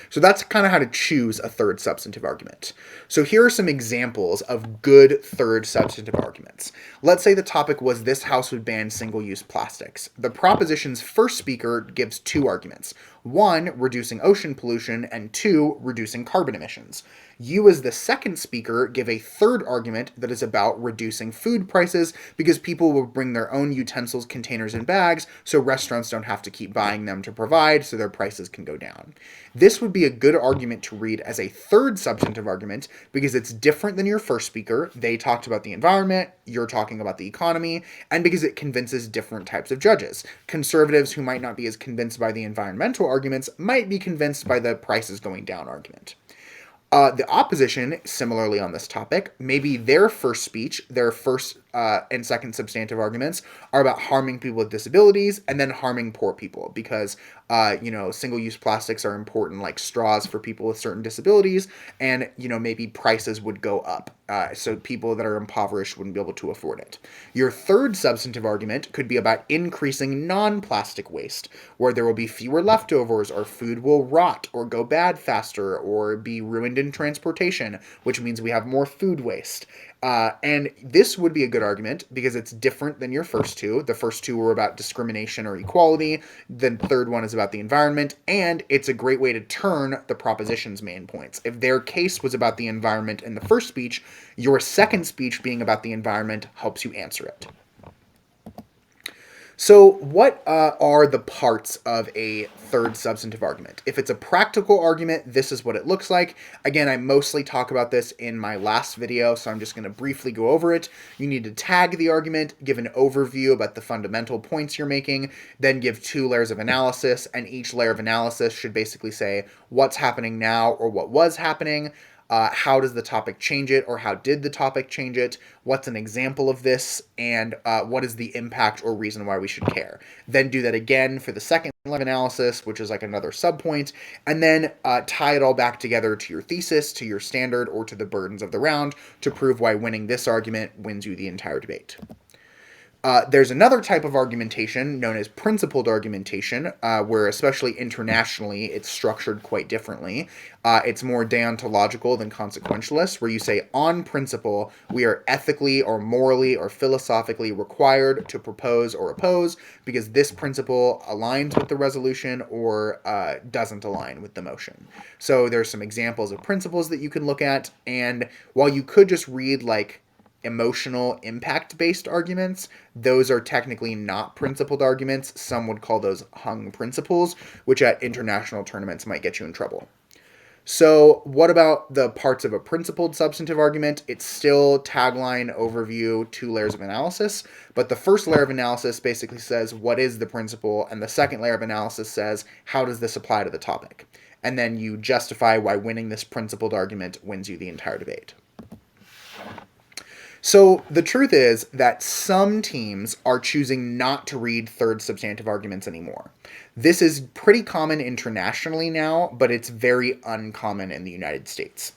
So that's kind of how to choose a third substantive argument. So here are some examples of good third substantive arguments. Let's say the topic was this house would ban single-use plastics. The proposition's first speaker gives 2 arguments. 1, reducing ocean pollution, and 2, reducing carbon emissions. You as the second speaker give a third argument that is about reducing food prices because people will bring their own utensils, containers, and bags, so restaurants don't have to keep buying them to provide, so their prices can go down. This would be a good argument to read as a third substantive argument because it's different than your first speaker. They talked about the environment, you're talking about the economy, and because it convinces different types of judges. Conservatives who might not be as convinced by the environmental arguments might be convinced by the prices going down argument. The opposition, similarly on this topic, maybe their first speech, their first and second substantive arguments are about harming people with disabilities and then harming poor people because, single-use plastics are important, like straws for people with certain disabilities, and, maybe prices would go up. So people that are impoverished wouldn't be able to afford it. Your third substantive argument could be about increasing non-plastic waste, where there will be fewer leftovers, or food will rot or go bad faster or be ruined in transportation, which means we have more food waste. And this would be a good argument because it's different than your first two. The first two were about discrimination or equality. The third one is about the environment, and it's a great way to turn the proposition's main points. If their case was about the environment in the first speech, your second speech being about the environment helps you answer it. So what are the parts of a third substantive argument? If it's a practical argument, this is what it looks like. Again, I mostly talk about this in my last video, so I'm just going to briefly go over it. You need to tag the argument, give an overview about the fundamental points you're making, then give 2 layers of analysis, and each layer of analysis should basically say what's happening now or what was happening. How does the topic change it, or how did the topic change it? What's an example of this, and what is the impact or reason why we should care? Then do that again for the second level analysis, which is like another subpoint, and then tie it all back together to your thesis, to your standard, or to the burdens of the round to prove why winning this argument wins you the entire debate. There's another type of argumentation known as principled argumentation, where especially internationally it's structured quite differently. It's more deontological than consequentialist, where you say, on principle, we are ethically or morally or philosophically required to propose or oppose because this principle aligns with the resolution or doesn't align with the motion. So there's some examples of principles that you can look at, and while you could just read like emotional impact-based arguments, those are technically not principled arguments. Some would call those hung principles, which at international tournaments might get you in trouble. So what about the parts of a principled substantive argument? It's still tagline, overview, 2 layers of analysis, but the first layer of analysis basically says what is the principle, and the second layer of analysis says how does this apply to the topic? And then you justify why winning this principled argument wins you the entire debate. So the truth is that some teams are choosing not to read third substantive arguments anymore. This is pretty common internationally now, but it's very uncommon in the United States.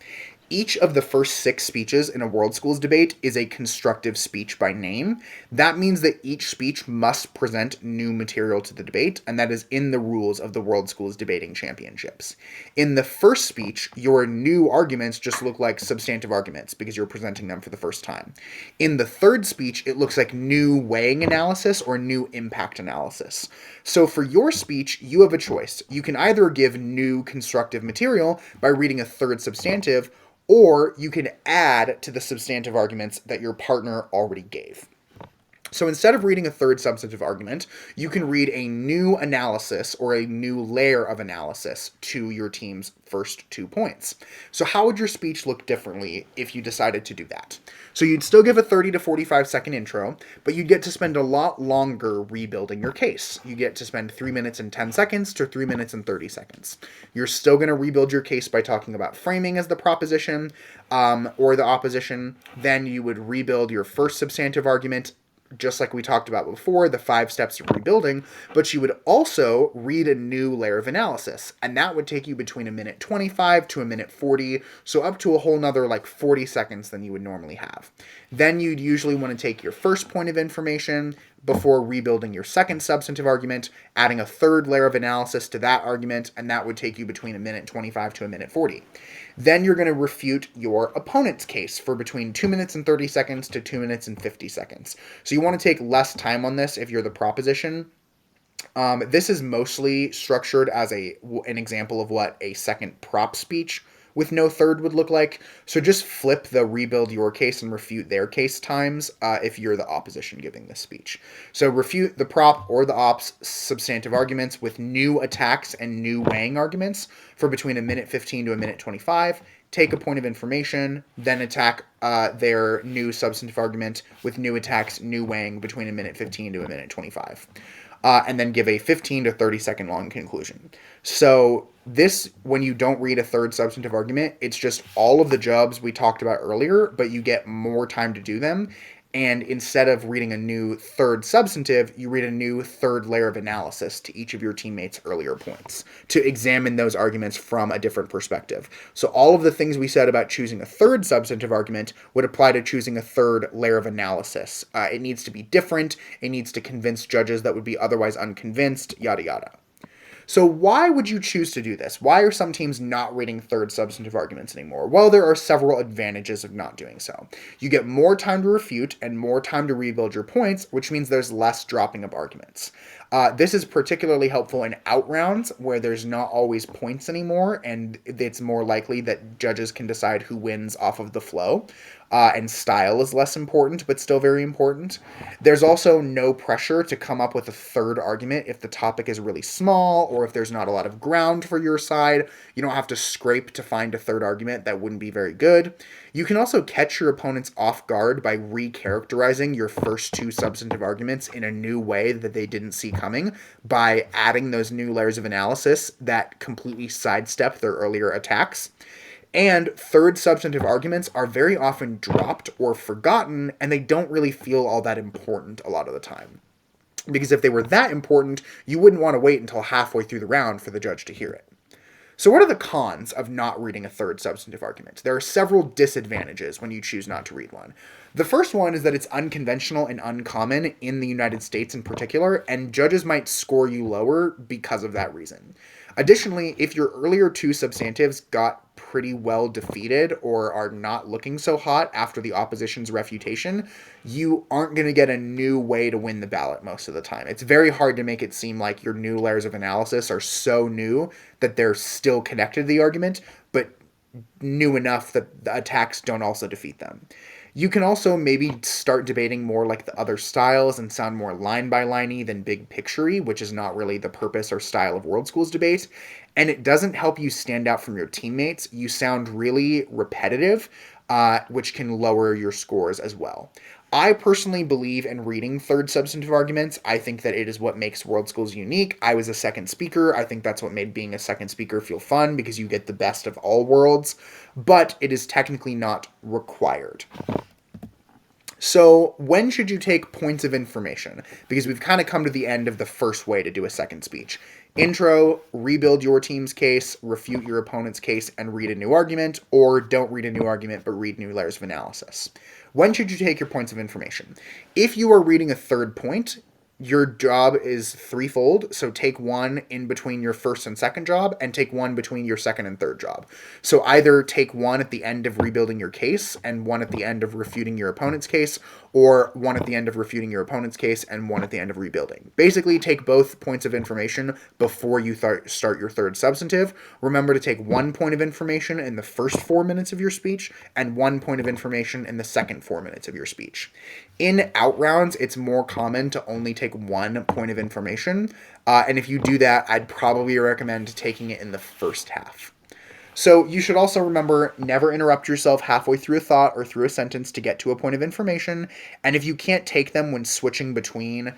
Each of the first 6 speeches in a World Schools debate is a constructive speech by name. That means that each speech must present new material to the debate, and that is in the rules of the World Schools Debating Championships. In the first speech, your new arguments just look like substantive arguments because you're presenting them for the first time. In the third speech, it looks like new weighing analysis or new impact analysis. So for your speech, you have a choice. You can either give new constructive material by reading a third substantive, or you can add to the substantive arguments that your partner already gave. So instead of reading a third substantive argument, you can read a new analysis or a new layer of analysis to your team's first 2 points. So how would your speech look differently if you decided to do that? So you'd still give a 30 to 45 second intro, but you'd get to spend a lot longer rebuilding your case. You get to spend 3 minutes and 10 seconds to 3 minutes and 30 seconds. You're still going to rebuild your case by talking about framing as the proposition or the opposition. Then you would rebuild your first substantive argument, just like we talked about before, the 5 steps of rebuilding, but you would also read a new layer of analysis, and that would take you between a minute 25 to a minute 40, so up to a whole nother like 40 seconds than you would normally have. Then you'd usually want to take your first point of information before rebuilding your second substantive argument, adding a third layer of analysis to that argument, and that would take you between a minute 25 to a minute 40. Then you're going to refute your opponent's case for between 2 minutes and 30 seconds to 2 minutes and 50 seconds. So you want to take less time on this if you're the proposition. This is mostly structured as an example of what a second prop speech with no third would look like. So just flip the rebuild your case and refute their case times if you're the opposition giving this speech. So refute the prop or the op's substantive arguments with new attacks and new weighing arguments for between a minute 15 to a minute 25. Take a point of information, then attack their new substantive argument with new attacks, new weighing between a minute 15 to a minute 25. And then give a 15 to 30 second long conclusion. So this, when you don't read a third substantive argument, it's just all of the jobs we talked about earlier, but you get more time to do them. And instead of reading a new third substantive, you read a new third layer of analysis to each of your teammates' earlier points to examine those arguments from a different perspective. So all of the things we said about choosing a third substantive argument would apply to choosing a third layer of analysis. It needs to be different. It needs to convince judges that would be otherwise unconvinced, yada, yada. So why would you choose to do this? Why are some teams not reading third substantive arguments anymore? Well, there are several advantages of not doing so. You get more time to refute and more time to rebuild your points, which means there's less dropping of arguments. This is particularly helpful in out rounds where there's not always points anymore, and it's more likely that judges can decide who wins off of the flow. And style is less important, but still very important. There's also no pressure to come up with a third argument if the topic is really small or if there's not a lot of ground for your side. You don't have to scrape to find a third argument that wouldn't be very good. You can also catch your opponents off guard by recharacterizing your first two substantive arguments in a new way that they didn't see coming by adding those new layers of analysis that completely sidestep their earlier attacks. And third substantive arguments are very often dropped or forgotten, and they don't really feel all that important a lot of the time. Because if they were that important, you wouldn't want to wait until halfway through the round for the judge to hear it. So what are the cons of not reading a third substantive argument? There are several disadvantages when you choose not to read one. The first one is that it's unconventional and uncommon in the United States in particular, and judges might score you lower because of that reason. Additionally, if your earlier two substantives got pretty well defeated or are not looking so hot after the opposition's refutation, you aren't going to get a new way to win the ballot most of the time. It's very hard to make it seem like your new layers of analysis are so new that they're still connected to the argument, but new enough that the attacks don't also defeat them. You can also maybe start debating more like the other styles and sound more line-by-liney than big picture-y, which is not really the purpose or style of World Schools debate. And it doesn't help you stand out from your teammates. You sound really repetitive, which can lower your scores as well. I personally believe in reading third substantive arguments. I think that it is what makes World Schools unique. I was a second speaker. I think that's what made being a second speaker feel fun because you get the best of all worlds, but it is technically not required. So when should you take points of information? Because we've kind of come to the end of the first way to do a second speech. Intro, rebuild your team's case, refute your opponent's case, and read a new argument, or don't read a new argument, but read new layers of analysis. When should you take your points of information? If you are reading a third point, your job is threefold, so take one in between your first and second job, and take one between your second and third job. So either take one at the end of rebuilding your case, and one at the end of refuting your opponent's case, or one at the end of refuting your opponent's case, and one at the end of rebuilding. Basically, take both points of information before you start your third substantive. Remember to take 1 point of information in the first 4 minutes of your speech, and 1 point of information in the second 4 minutes of your speech. In out rounds, it's more common to only take 1 point of information, and if you do that, I'd probably recommend taking it in the first half. So you should also remember, never interrupt yourself halfway through a thought or through a sentence to get to a point of information, and if you can't take them when switching between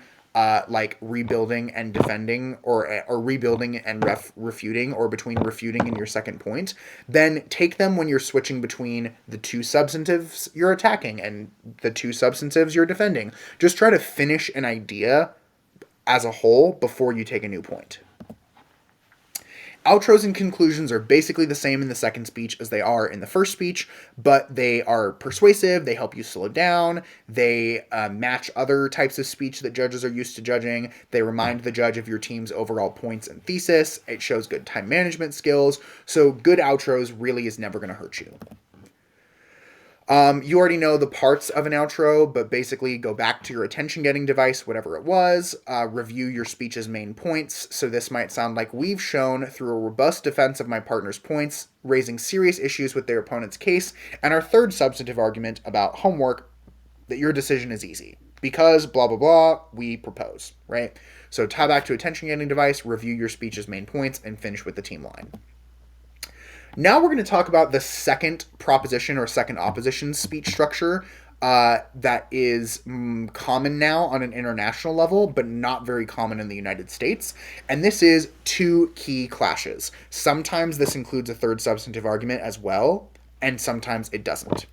like rebuilding and defending, or rebuilding and refuting, or between refuting and your second point, then take them when you're switching between the two substantives you're attacking and the two substantives you're defending. Just try to finish an idea as a whole before you take a new point. Outros and conclusions are basically the same in the second speech as they are in the first speech, but they are persuasive, they help you slow down, they match other types of speech that judges are used to judging, they remind the judge of your team's overall points and thesis, it shows good time management skills, so good outros really is never going to hurt you. You already know the parts of an outro, but basically go back to your attention-getting device, whatever it was, review your speech's main points. So this might sound like we've shown through a robust defense of my partner's points, raising serious issues with their opponent's case, and our third substantive argument about homework, that your decision is easy. Because blah, blah, blah, we propose, right? So tie back to attention-getting device, review your speech's main points, and finish with the team line. Now we're going to talk about the second proposition or second opposition speech structure that is common now on an international level, but not very common in the United States. And this is two key clashes. Sometimes this includes a third substantive argument as well, and sometimes it doesn't.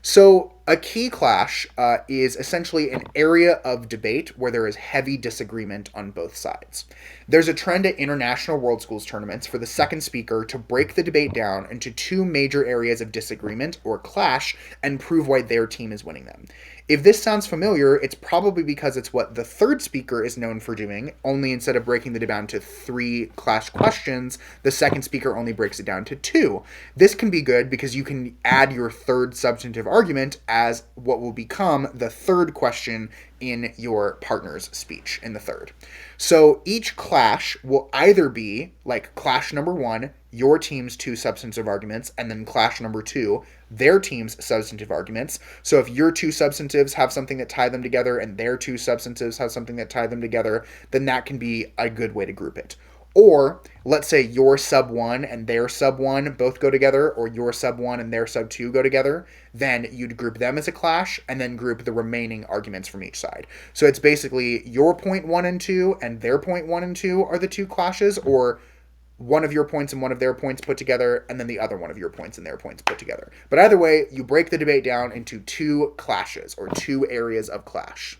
So A key clash is essentially an area of debate where there is heavy disagreement on both sides. There's a trend at international World Schools tournaments for the second speaker to break the debate down into two major areas of disagreement or clash and prove why their team is winning them. If this sounds familiar, it's probably because it's what the third speaker is known for doing, only instead of breaking it down to 3 clash questions, the second speaker only breaks it down to 2. This can be good because you can add your third substantive argument as what will become the third question in your partner's speech in the third. So each clash will either be like clash number 1, your team's 2 substantive arguments, and then clash number 2, their team's substantive arguments. So if your 2 substantives have something that tie them together and their 2 substantives have something that tie them together, then that can be a good way to group it. Or let's say your sub 1 and their sub 1 both go together, or your sub 1 and their sub 2 go together, then you'd group them as a clash and then group the remaining arguments from each side. So it's basically your point 1 and 2 and their point 1 and 2 are the 2 clashes, or one of your points and one of their points put together, and then the other one of your points and their points put together. But either way, you break the debate down into 2 clashes, or 2 areas of clash.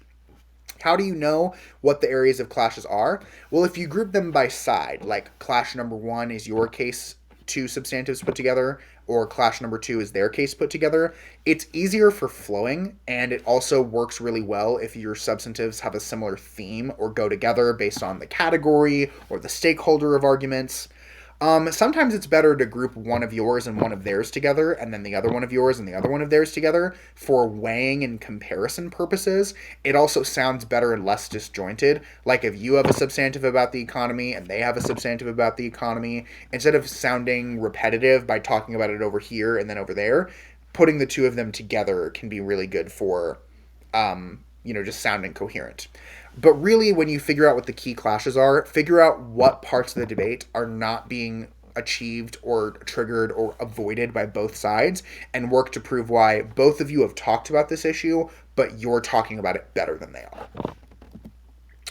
How do you know what the areas of clashes are? Well, if you group them by side, like clash number 1 is your case 2 substantives put together, or clash number 2 is their case put together, it's easier for flowing, and it also works really well if your substantives have a similar theme or go together based on the category or the stakeholder of arguments. Sometimes it's better to group one of yours and one of theirs together, and then the other one of yours and the other one of theirs together for weighing and comparison purposes. It also sounds better and less disjointed. Like if you have a substantive about the economy and they have a substantive about the economy, instead of sounding repetitive by talking about it over here and then over there, putting the 2 of them together can be really good for, just sounding coherent. But really, when you figure out what the key clashes are, figure out what parts of the debate are not being achieved or triggered or avoided by both sides, and work to prove why both of you have talked about this issue, but you're talking about it better than they are.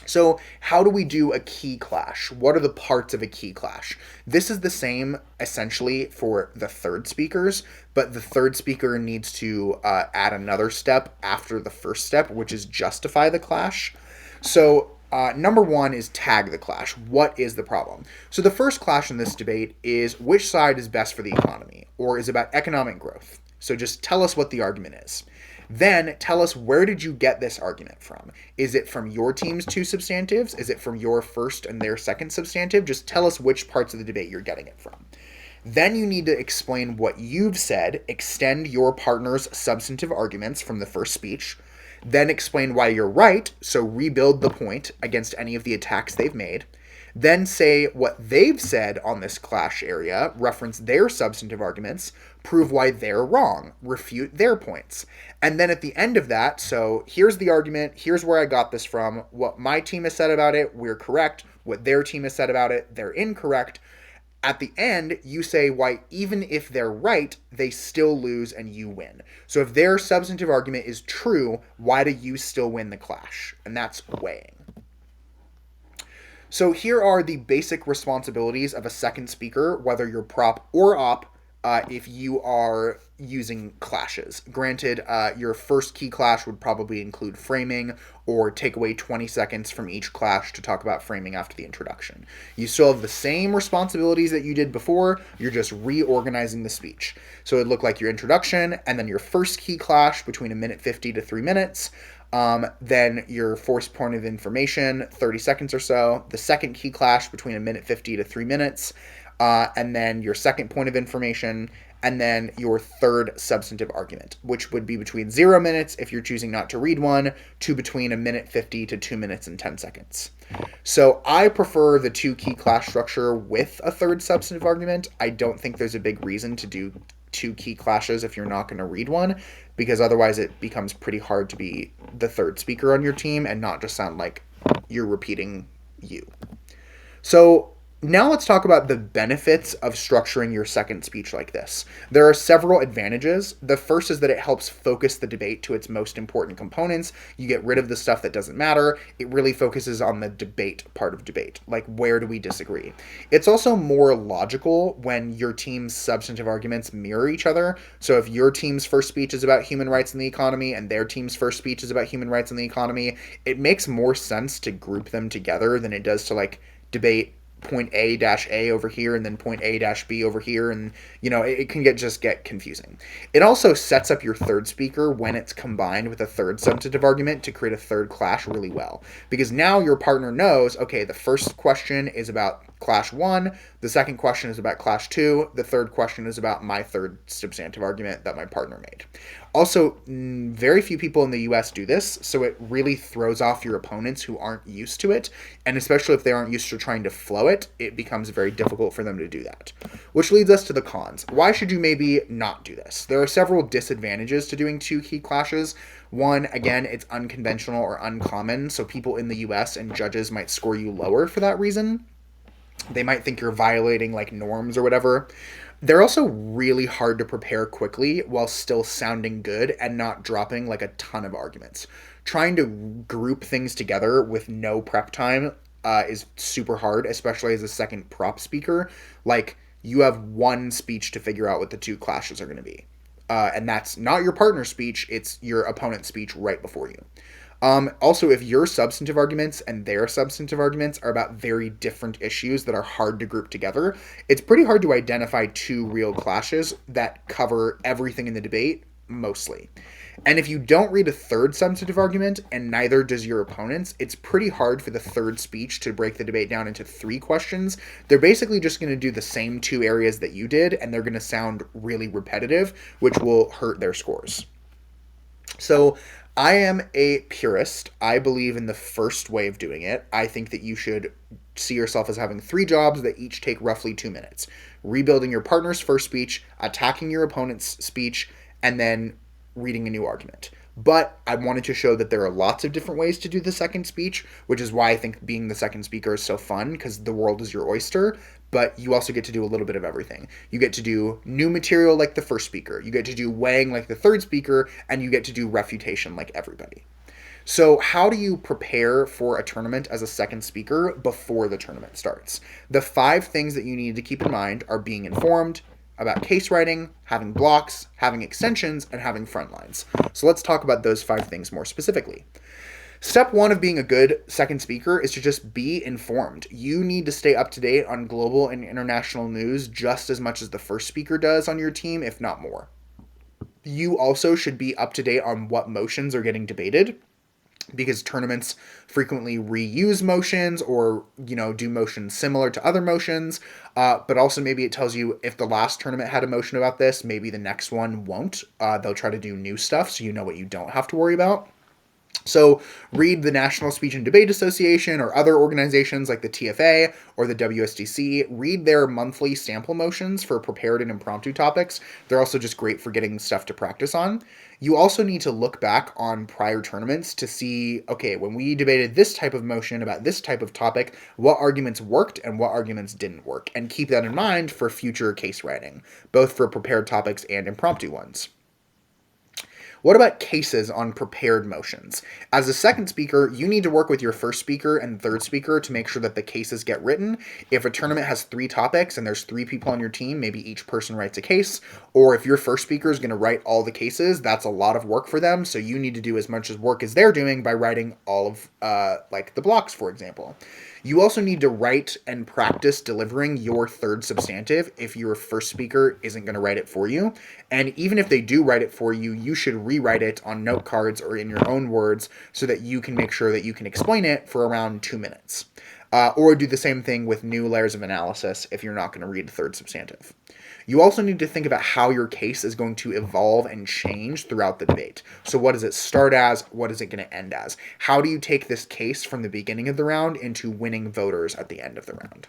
So how do we do a key clash? What are the parts of a key clash? This is the same essentially for the third speakers, but the third speaker needs to add another step after the first step, which is justify the clash. So number 1 is tag the clash. What is the problem? So the first clash in this debate is which side is best for the economy, or is about economic growth. So just tell us what the argument is. Then tell us, where did you get this argument from? Is it from your team's 2 substantives? Is it from your first and their second substantive? Just tell us which parts of the debate you're getting it from. Then you need to explain what you've said, extend your partner's substantive arguments from the first speech, then explain why you're right, so rebuild the point against any of the attacks they've made, then say what they've said on this clash area, reference their substantive arguments, prove why they're wrong, refute their points. And then at the end of that, so here's the argument, here's where I got this from, what my team has said about it, we're correct, what their team has said about it, they're incorrect. At the end, you say why even if they're right, they still lose and you win. So if their substantive argument is true, why do you still win the clash? And that's weighing. So here are the basic responsibilities of a second speaker, whether you're prop or op, if you are using clashes. Granted, your first key clash would probably include framing, or take away 20 seconds from each clash to talk about framing after the introduction. You still have the same responsibilities that you did before, you're just reorganizing the speech. So it'd look like your introduction, and then your first key clash between 1:50 to 3 minutes, then your first point of information, 30 seconds or so, the second key clash between 1:50 to 3 minutes, and then your second point of information, and then your third substantive argument, which would be between 0 minutes if you're choosing not to read one, to between 1:50 to 2 minutes and 10 seconds. So I prefer the 2 key clash structure with a third substantive argument. I don't think there's a big reason to do 2 key clashes if you're not going to read one, because otherwise it becomes pretty hard to be the third speaker on your team and not just sound like you're repeating you. So Now let's talk about the benefits of structuring your second speech like this. There are several advantages. The first is that it helps focus the debate to its most important components. You get rid of the stuff that doesn't matter. It really focuses on the debate part of debate, like where do we disagree. It's also more logical when your team's substantive arguments mirror each other. So if your team's first speech is about human rights and the economy and their team's first speech is about human rights and the economy, it makes more sense to group them together than it does to like debate point A dash A over here and then point A dash B over here, and it can get confusing. It also sets up your third speaker when it's combined with a third substantive argument to create a third clash really well, because now your partner knows, okay, the first question is about clash 1, the second question is about clash 2, the third question is about my third substantive argument that my partner made. Also, very few people in the US do this, so it really throws off your opponents who aren't used to it, and especially if they aren't used to trying to flow it, it becomes very difficult for them to do that. Which leads us to the cons. Why should you maybe not do this? There are several disadvantages to doing two key clashes. One, again, it's unconventional or uncommon, so people in the US and judges might score you lower for that reason. They might think you're violating like norms or whatever. They're also really hard to prepare quickly while still sounding good and not dropping like a ton of arguments. Trying to group things together with no prep time is super hard, especially as a second prop speaker. Like, you have one speech to figure out what the two clashes are going to be. And that's not your partner's speech, it's your opponent's speech right before you. Also, if your substantive arguments and their substantive arguments are about very different issues that are hard to group together, it's pretty hard to identify two real clashes that cover everything in the debate, mostly. And if you don't read a third substantive argument, and neither does your opponent's, it's pretty hard for the third speech to break the debate down into 3 questions. They're basically just going to do the same 2 areas that you did, and they're going to sound really repetitive, which will hurt their scores. So I am a purist. I believe in the first way of doing it. I think that you should see yourself as having 3 jobs that each take roughly 2 minutes. Rebuilding your partner's first speech, attacking your opponent's speech, and then reading a new argument. But I wanted to show that there are lots of different ways to do the second speech, which is why I think being the second speaker is so fun, because the world is your oyster, but you also get to do a little bit of everything. You get to do new material like the first speaker, you get to do weighing like the third speaker, and you get to do refutation like everybody. So how do you prepare for a tournament as a second speaker before the tournament starts? The 5 things that you need to keep in mind are being informed about case writing, having blocks, having extensions, and having front lines. So let's talk about those 5 things more specifically. Step 1 of being a good second speaker is to just be informed. You need to stay up to date on global and international news just as much as the first speaker does on your team, if not more. You also should be up to date on what motions are getting debated, because tournaments frequently reuse motions or, do motions similar to other motions. But also maybe it tells you if the last tournament had a motion about this, maybe the next one won't. They'll try to do new stuff, so you know what you don't have to worry about. So read the National Speech and Debate Association or other organizations like the TFA or the WSDC. Read their monthly sample motions for prepared and impromptu topics. They're also just great for getting stuff to practice on. You also need to look back on prior tournaments to see, okay, when we debated this type of motion about this type of topic, what arguments worked and what arguments didn't work, and keep that in mind for future case writing, both for prepared topics and impromptu ones. What about cases on prepared motions? As a second speaker, you need to work with your first speaker and third speaker to make sure that the cases get written. If a tournament has 3 topics and there's 3 people on your team, maybe each person writes a case. Or if your first speaker is going to write all the cases, that's a lot of work for them. So you need to do as much work as they're doing by writing all of the blocks, for example. You also need to write and practice delivering your third substantive if your first speaker isn't going to write it for you. And even if they do write it for you, you should rewrite it on note cards or in your own words so that you can make sure that you can explain it for around 2 minutes. Or do the same thing with new layers of analysis if you're not going to read the third substantive. You also need to think about how your case is going to evolve and change throughout the debate. So what does it start as? What is it going to end as? How do you take this case from the beginning of the round into winning voters at the end of the round?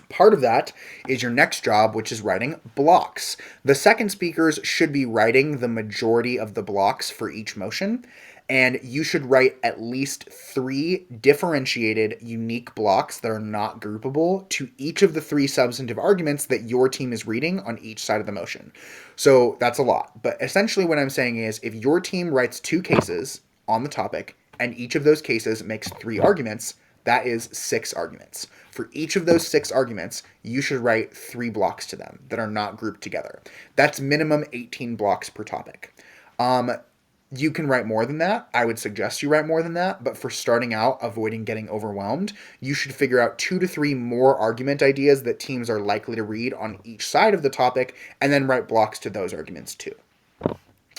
Part of that is your next job, which is writing blocks. The second speakers should be writing the majority of the blocks for each motion, and you should write at least 3 differentiated, unique blocks that are not groupable to each of the 3 substantive arguments that your team is reading on each side of the motion. So that's a lot. But essentially what I'm saying is if your team writes 2 cases on the topic, and each of those cases makes 3 arguments, that is 6 arguments. For each of those 6 arguments, you should write 3 blocks to them that are not grouped together. That's minimum 18 blocks per topic. You can write more than that. I would suggest you write more than that, but for starting out, avoiding getting overwhelmed, you should figure out 2 to 3 more argument ideas that teams are likely to read on each side of the topic, and then write blocks to those arguments too.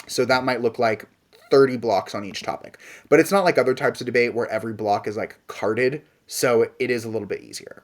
So that might look like 30 blocks on each topic. But it's not like other types of debate where every block is like carded, so it is a little bit easier.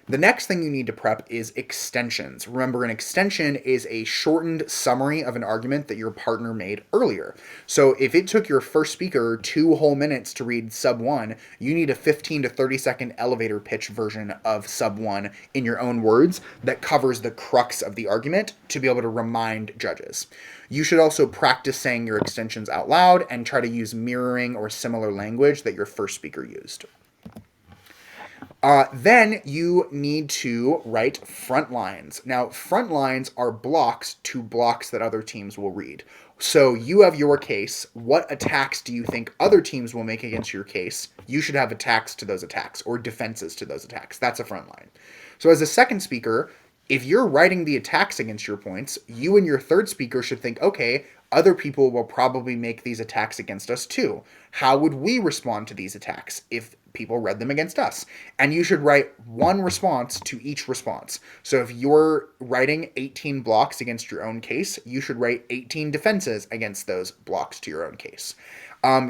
The next thing you need to prep is extensions. Remember, an extension is a shortened summary of an argument that your partner made earlier. So if it took your first speaker 2 whole minutes to read sub 1, you need a 15 to 30 second elevator pitch version of sub 1 in your own words that covers the crux of the argument to be able to remind judges. You should also practice saying your extensions out loud and try to use mirroring or similar language that your first speaker used. Then you need to write front lines. Now, front lines are blocks to blocks that other teams will read. So you have your case. What attacks do you think other teams will make against your case? You should have attacks to those attacks or defenses to those attacks. That's a front line. So as a second speaker, if you're writing the attacks against your points, you and your third speaker should think, okay, other people will probably make these attacks against us too. How would we respond to these attacks if people read them against us? And you should write 1 response to each response. So if you're writing 18 blocks against your own case, you should write 18 defenses against those blocks to your own case.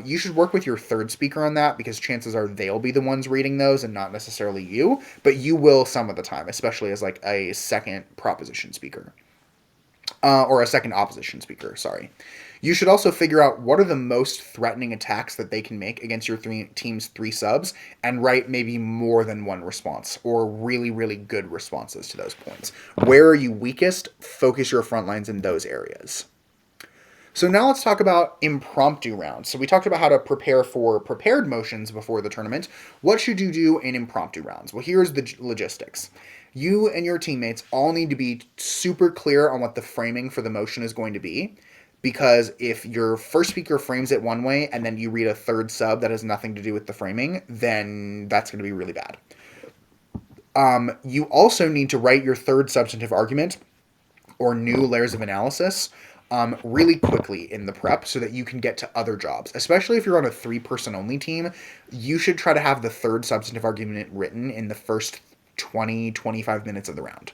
You should work with your third speaker on that because chances are they'll be the ones reading those and not necessarily you, but you will some of the time, especially as like a second proposition speaker. Or a second opposition speaker, sorry. You should also figure out what are the most threatening attacks that they can make against your team's 3 subs and write maybe more than 1 response or really, really good responses to those points. Where are you weakest? Focus your front lines in those areas. So now let's talk about impromptu rounds. So we talked about how to prepare for prepared motions before the tournament. What should you do in impromptu rounds? Well, here's the logistics. You and your teammates all need to be super clear on what the framing for the motion is going to be, because if your first speaker frames it one way and then you read a third sub that has nothing to do with the framing, then that's going to be really bad. You also need to write your third substantive argument or new layers of analysis really quickly in the prep so that you can get to other jobs. Especially if you're on a 3-person only team, you should try to have the third substantive argument written in the first 20-25 minutes of the round.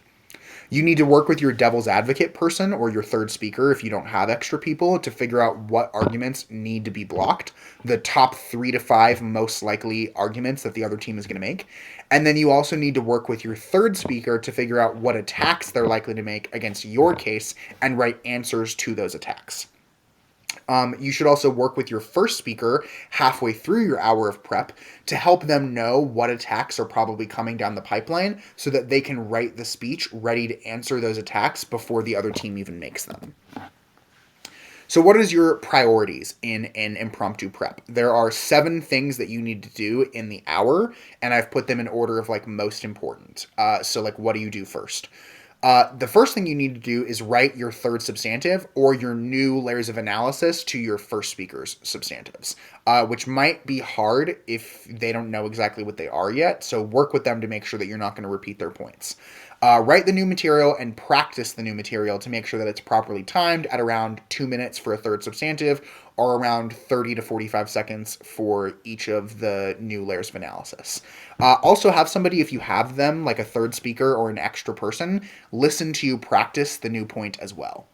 You need to work with your devil's advocate person or your third speaker if you don't have extra people to figure out what arguments need to be blocked, the top 3 to 5 most likely arguments that the other team is going to make. And then you also need to work with your third speaker to figure out what attacks they're likely to make against your case and write answers to those attacks. You should also work with your first speaker halfway through your hour of prep to help them know what attacks are probably coming down the pipeline so that they can write the speech ready to answer those attacks before the other team even makes them. So what is your priorities in an impromptu prep? There are 7 things that you need to do in the hour, and I've put them in order of like most important. So like, what do you do first? The first thing you need to do is write your third substantive or your new layers of analysis to your first speaker's substantives, which might be hard if they don't know exactly what they are yet. So work with them to make sure that you're not going to repeat their points. Write the new material and practice the new material to make sure that it's properly timed at around 2 minutes for a third substantive or around 30 to 45 seconds for each of the new layers of analysis. Also have somebody, if you have them, like a third speaker or an extra person, listen to you practice the new point as well.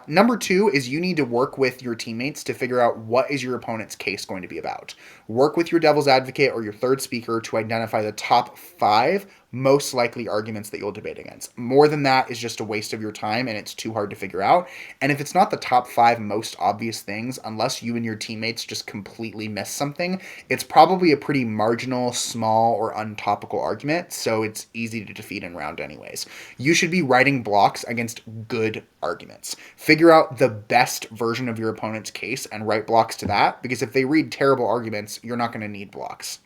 Number 2 is you need to work with your teammates to figure out what is your opponent's case going to be about. Work with your devil's advocate or your third speaker to identify the top 5 most likely arguments that you'll debate against. More than that is just a waste of your time and it's too hard to figure out. And if it's not the top 5 most obvious things, unless you and your teammates just completely miss something, it's probably a pretty marginal, small, or untopical argument, so it's easy to defeat in round anyways. You should be writing blocks against good arguments. Figure out the best version of your opponent's case and write blocks to that, because if they read terrible arguments, you're not going to need blocks.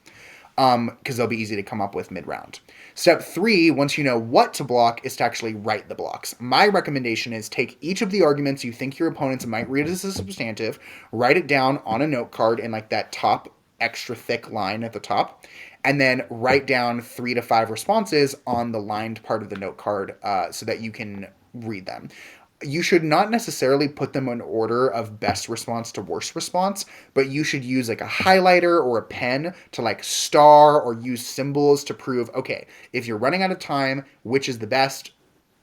Because they'll be easy to come up with mid-round. Step 3, once you know what to block, is to actually write the blocks. My recommendation is take each of the arguments you think your opponents might read as a substantive, write it down on a note card in like that top extra thick line at the top, and then write down 3 to 5 responses on the lined part of the note card so that you can read them. You should not necessarily put them in order of best response to worst response, but you should use like a highlighter or a pen to like star or use symbols to prove, okay, if you're running out of time, which is the best,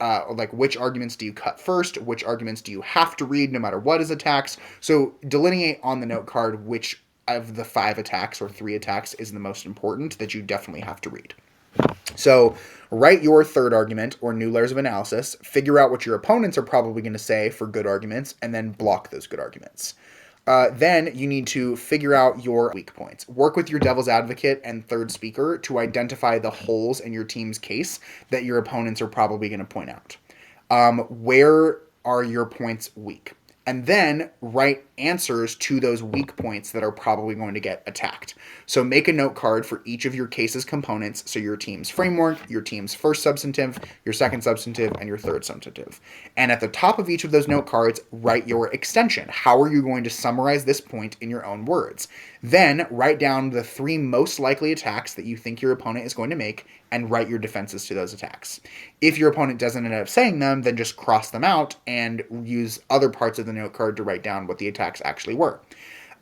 like which arguments do you cut first, which arguments do you have to read no matter what is attacks. So delineate on the note card which of the 5 attacks or 3 attacks is the most important that you definitely have to read. So write your third argument or new layers of analysis, figure out what your opponents are probably going to say for good arguments, and then block those good arguments. Then you need to figure out your weak points. Work with your devil's advocate and third speaker to identify the holes in your team's case that your opponents are probably going to point out. Where are your points weak? And then write answers to those weak points that are probably going to get attacked. So make a note card for each of your case's components. So your team's framework, your team's first substantive, your second substantive, and your third substantive. And at the top of each of those note cards, write your extension. How are you going to summarize this point in your own words? Then write down the 3 most likely attacks that you think your opponent is going to make and write your defenses to those attacks. If your opponent doesn't end up saying them, then just cross them out and use other parts of the note card to write down what the attacks actually were.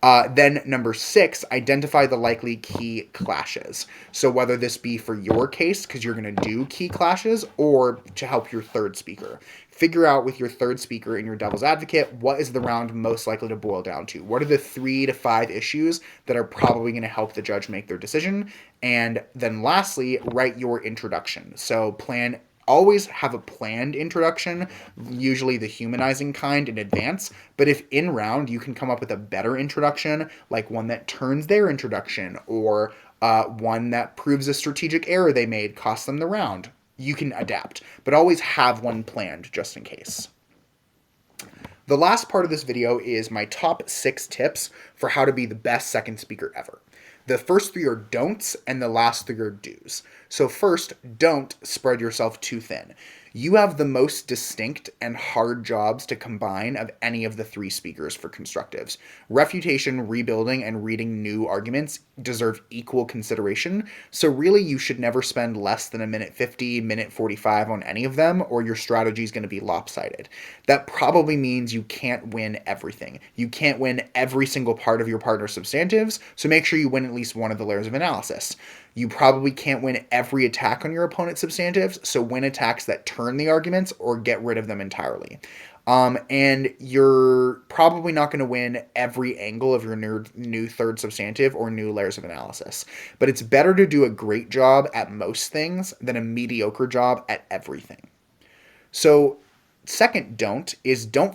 Then number 6, identify the likely key clashes. So whether this be for your case, because you're going to do key clashes, or to help your third speaker. Figure out with your third speaker and your devil's advocate, what is the round most likely to boil down to? What are the 3 to 5 issues that are probably going to help the judge make their decision? And then lastly, write your introduction. So always have a planned introduction, usually the humanizing kind in advance. But if in round you can come up with a better introduction, like one that turns their introduction, or one that proves a strategic error they made, cost them the round, you can adapt. But always have one planned just in case. The last part of this video is my top 6 tips for how to be the best second speaker ever. The first 3 are don'ts, and the last 3 are do's. So first, don't spread yourself too thin. You have the most distinct and hard jobs to combine of any of the 3 speakers for constructives. Refutation, rebuilding, and reading new arguments deserve equal consideration, so really you should never spend less than a minute 50, minute 45 on any of them, or your strategy is going to be lopsided. That probably means you can't win everything. You can't win every single part of your partner's substantives, so make sure you win at least one of the layers of analysis. You probably can't win every attack on your opponent's substantives, so win attacks that turn the arguments or get rid of them entirely. And you're probably not going to win every angle of your new third substantive or new layers of analysis. But it's better to do a great job at most things than a mediocre job at everything. So, second don't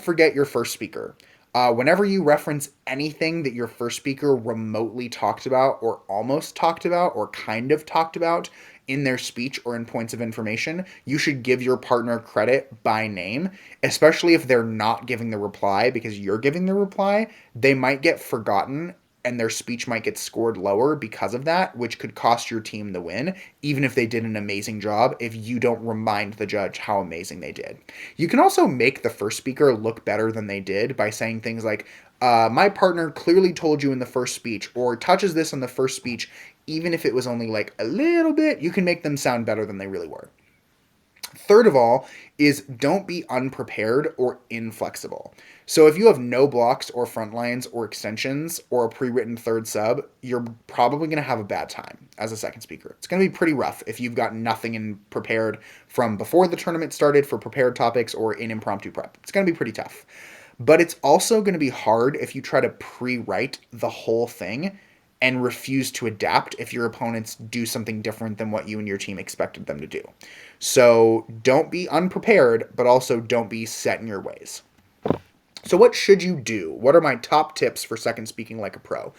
forget your first speaker. Whenever you reference anything that your first speaker remotely talked about or almost talked about or kind of talked about in their speech or in points of information, you should give your partner credit by name, especially if they're not giving the reply because you're giving the reply. They might get forgotten and their speech might get scored lower because of that, which could cost your team the win, even if they did an amazing job, if you don't remind the judge how amazing they did. You can also make the first speaker look better than they did by saying things like, my partner clearly told you in the first speech, or touches this in the first speech, even if it was only like a little bit. You can make them sound better than they really were. Third of all is don't be unprepared or inflexible. So if you have no blocks or front lines or extensions or a pre-written third sub, you're probably going to have a bad time as a second speaker. It's going to be pretty rough if you've got nothing prepared from before the tournament started for prepared topics or in impromptu prep. It's going to be pretty tough. But it's also going to be hard if you try to pre-write the whole thing and refuse to adapt if your opponents do something different than what you and your team expected them to do. So don't be unprepared, but also don't be set in your ways. So what should you do? What are my top tips for second speaking like a pro?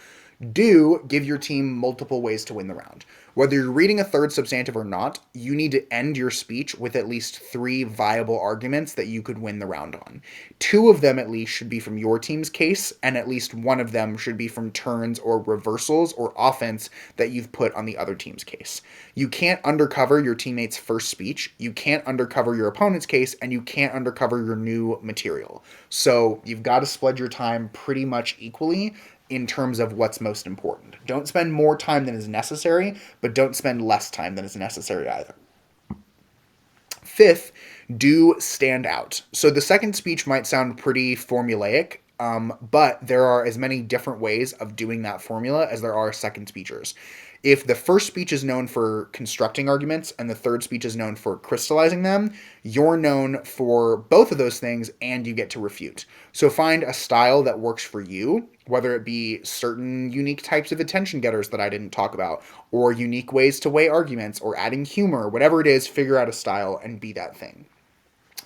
Give your team multiple ways to win the round. Whether you're reading a third substantive or not, you need to end your speech with at least 3 viable arguments that you could win the round on. 2 of them at least should be from your team's case, and at least 1 of them should be from turns or reversals or offense that you've put on the other team's case. You can't undercover your teammate's first speech, you can't undercover your opponent's case, and you can't undercover your new material. So you've got to split your time pretty much equally in terms of what's most important. Don't spend more time than is necessary, but don't spend less time than is necessary either. Fifth, do stand out. So the second speech might sound pretty formulaic, but there are as many different ways of doing that formula as there are second speechers. If the first speech is known for constructing arguments and the third speech is known for crystallizing them, you're known for both of those things and you get to refute. So find a style that works for you, whether it be certain unique types of attention getters that I didn't talk about, or unique ways to weigh arguments, or adding humor, whatever it is, figure out a style and be that thing.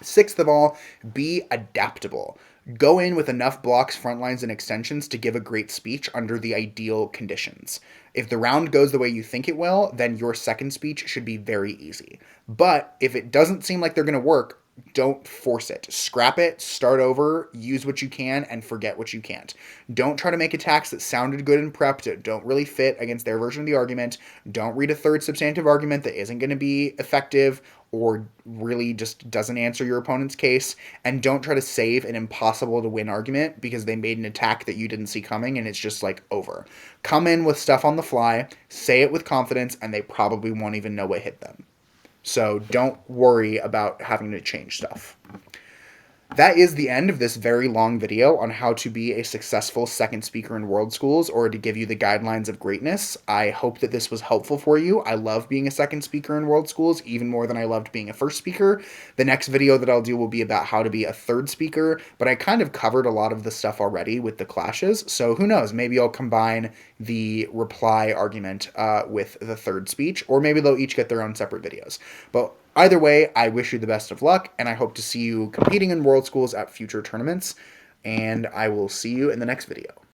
Sixth of all, be adaptable. Go in with enough blocks, front lines, and extensions to give a great speech under the ideal conditions. If the round goes the way you think it will, then your second speech should be very easy. But if it doesn't seem like they're going to work, don't force it. Scrap it, start over, use what you can, and forget what you can't. Don't try to make attacks that sounded good in prep, don't really fit against their version of the argument. Don't read a third substantive argument that isn't going to be effective or really just doesn't answer your opponent's case. And don't try to save an impossible to win argument because they made an attack that you didn't see coming and it's just like over. Come in with stuff on the fly, say it with confidence, and they probably won't even know what hit them. So don't worry about having to change stuff. That is the end of this very long video on how to be a successful second speaker in world schools, or to give you the guidelines of greatness. I hope that this was helpful for you. I love being a second speaker in world schools even more than I loved being a first speaker. The next video that I'll do will be about how to be a third speaker, but I kind of covered a lot of the stuff already with the clashes, so who knows, maybe I'll combine the reply argument with the third speech, or maybe they'll each get their own separate videos. But either way, I wish you the best of luck, and I hope to see you competing in world schools at future tournaments, and I will see you in the next video.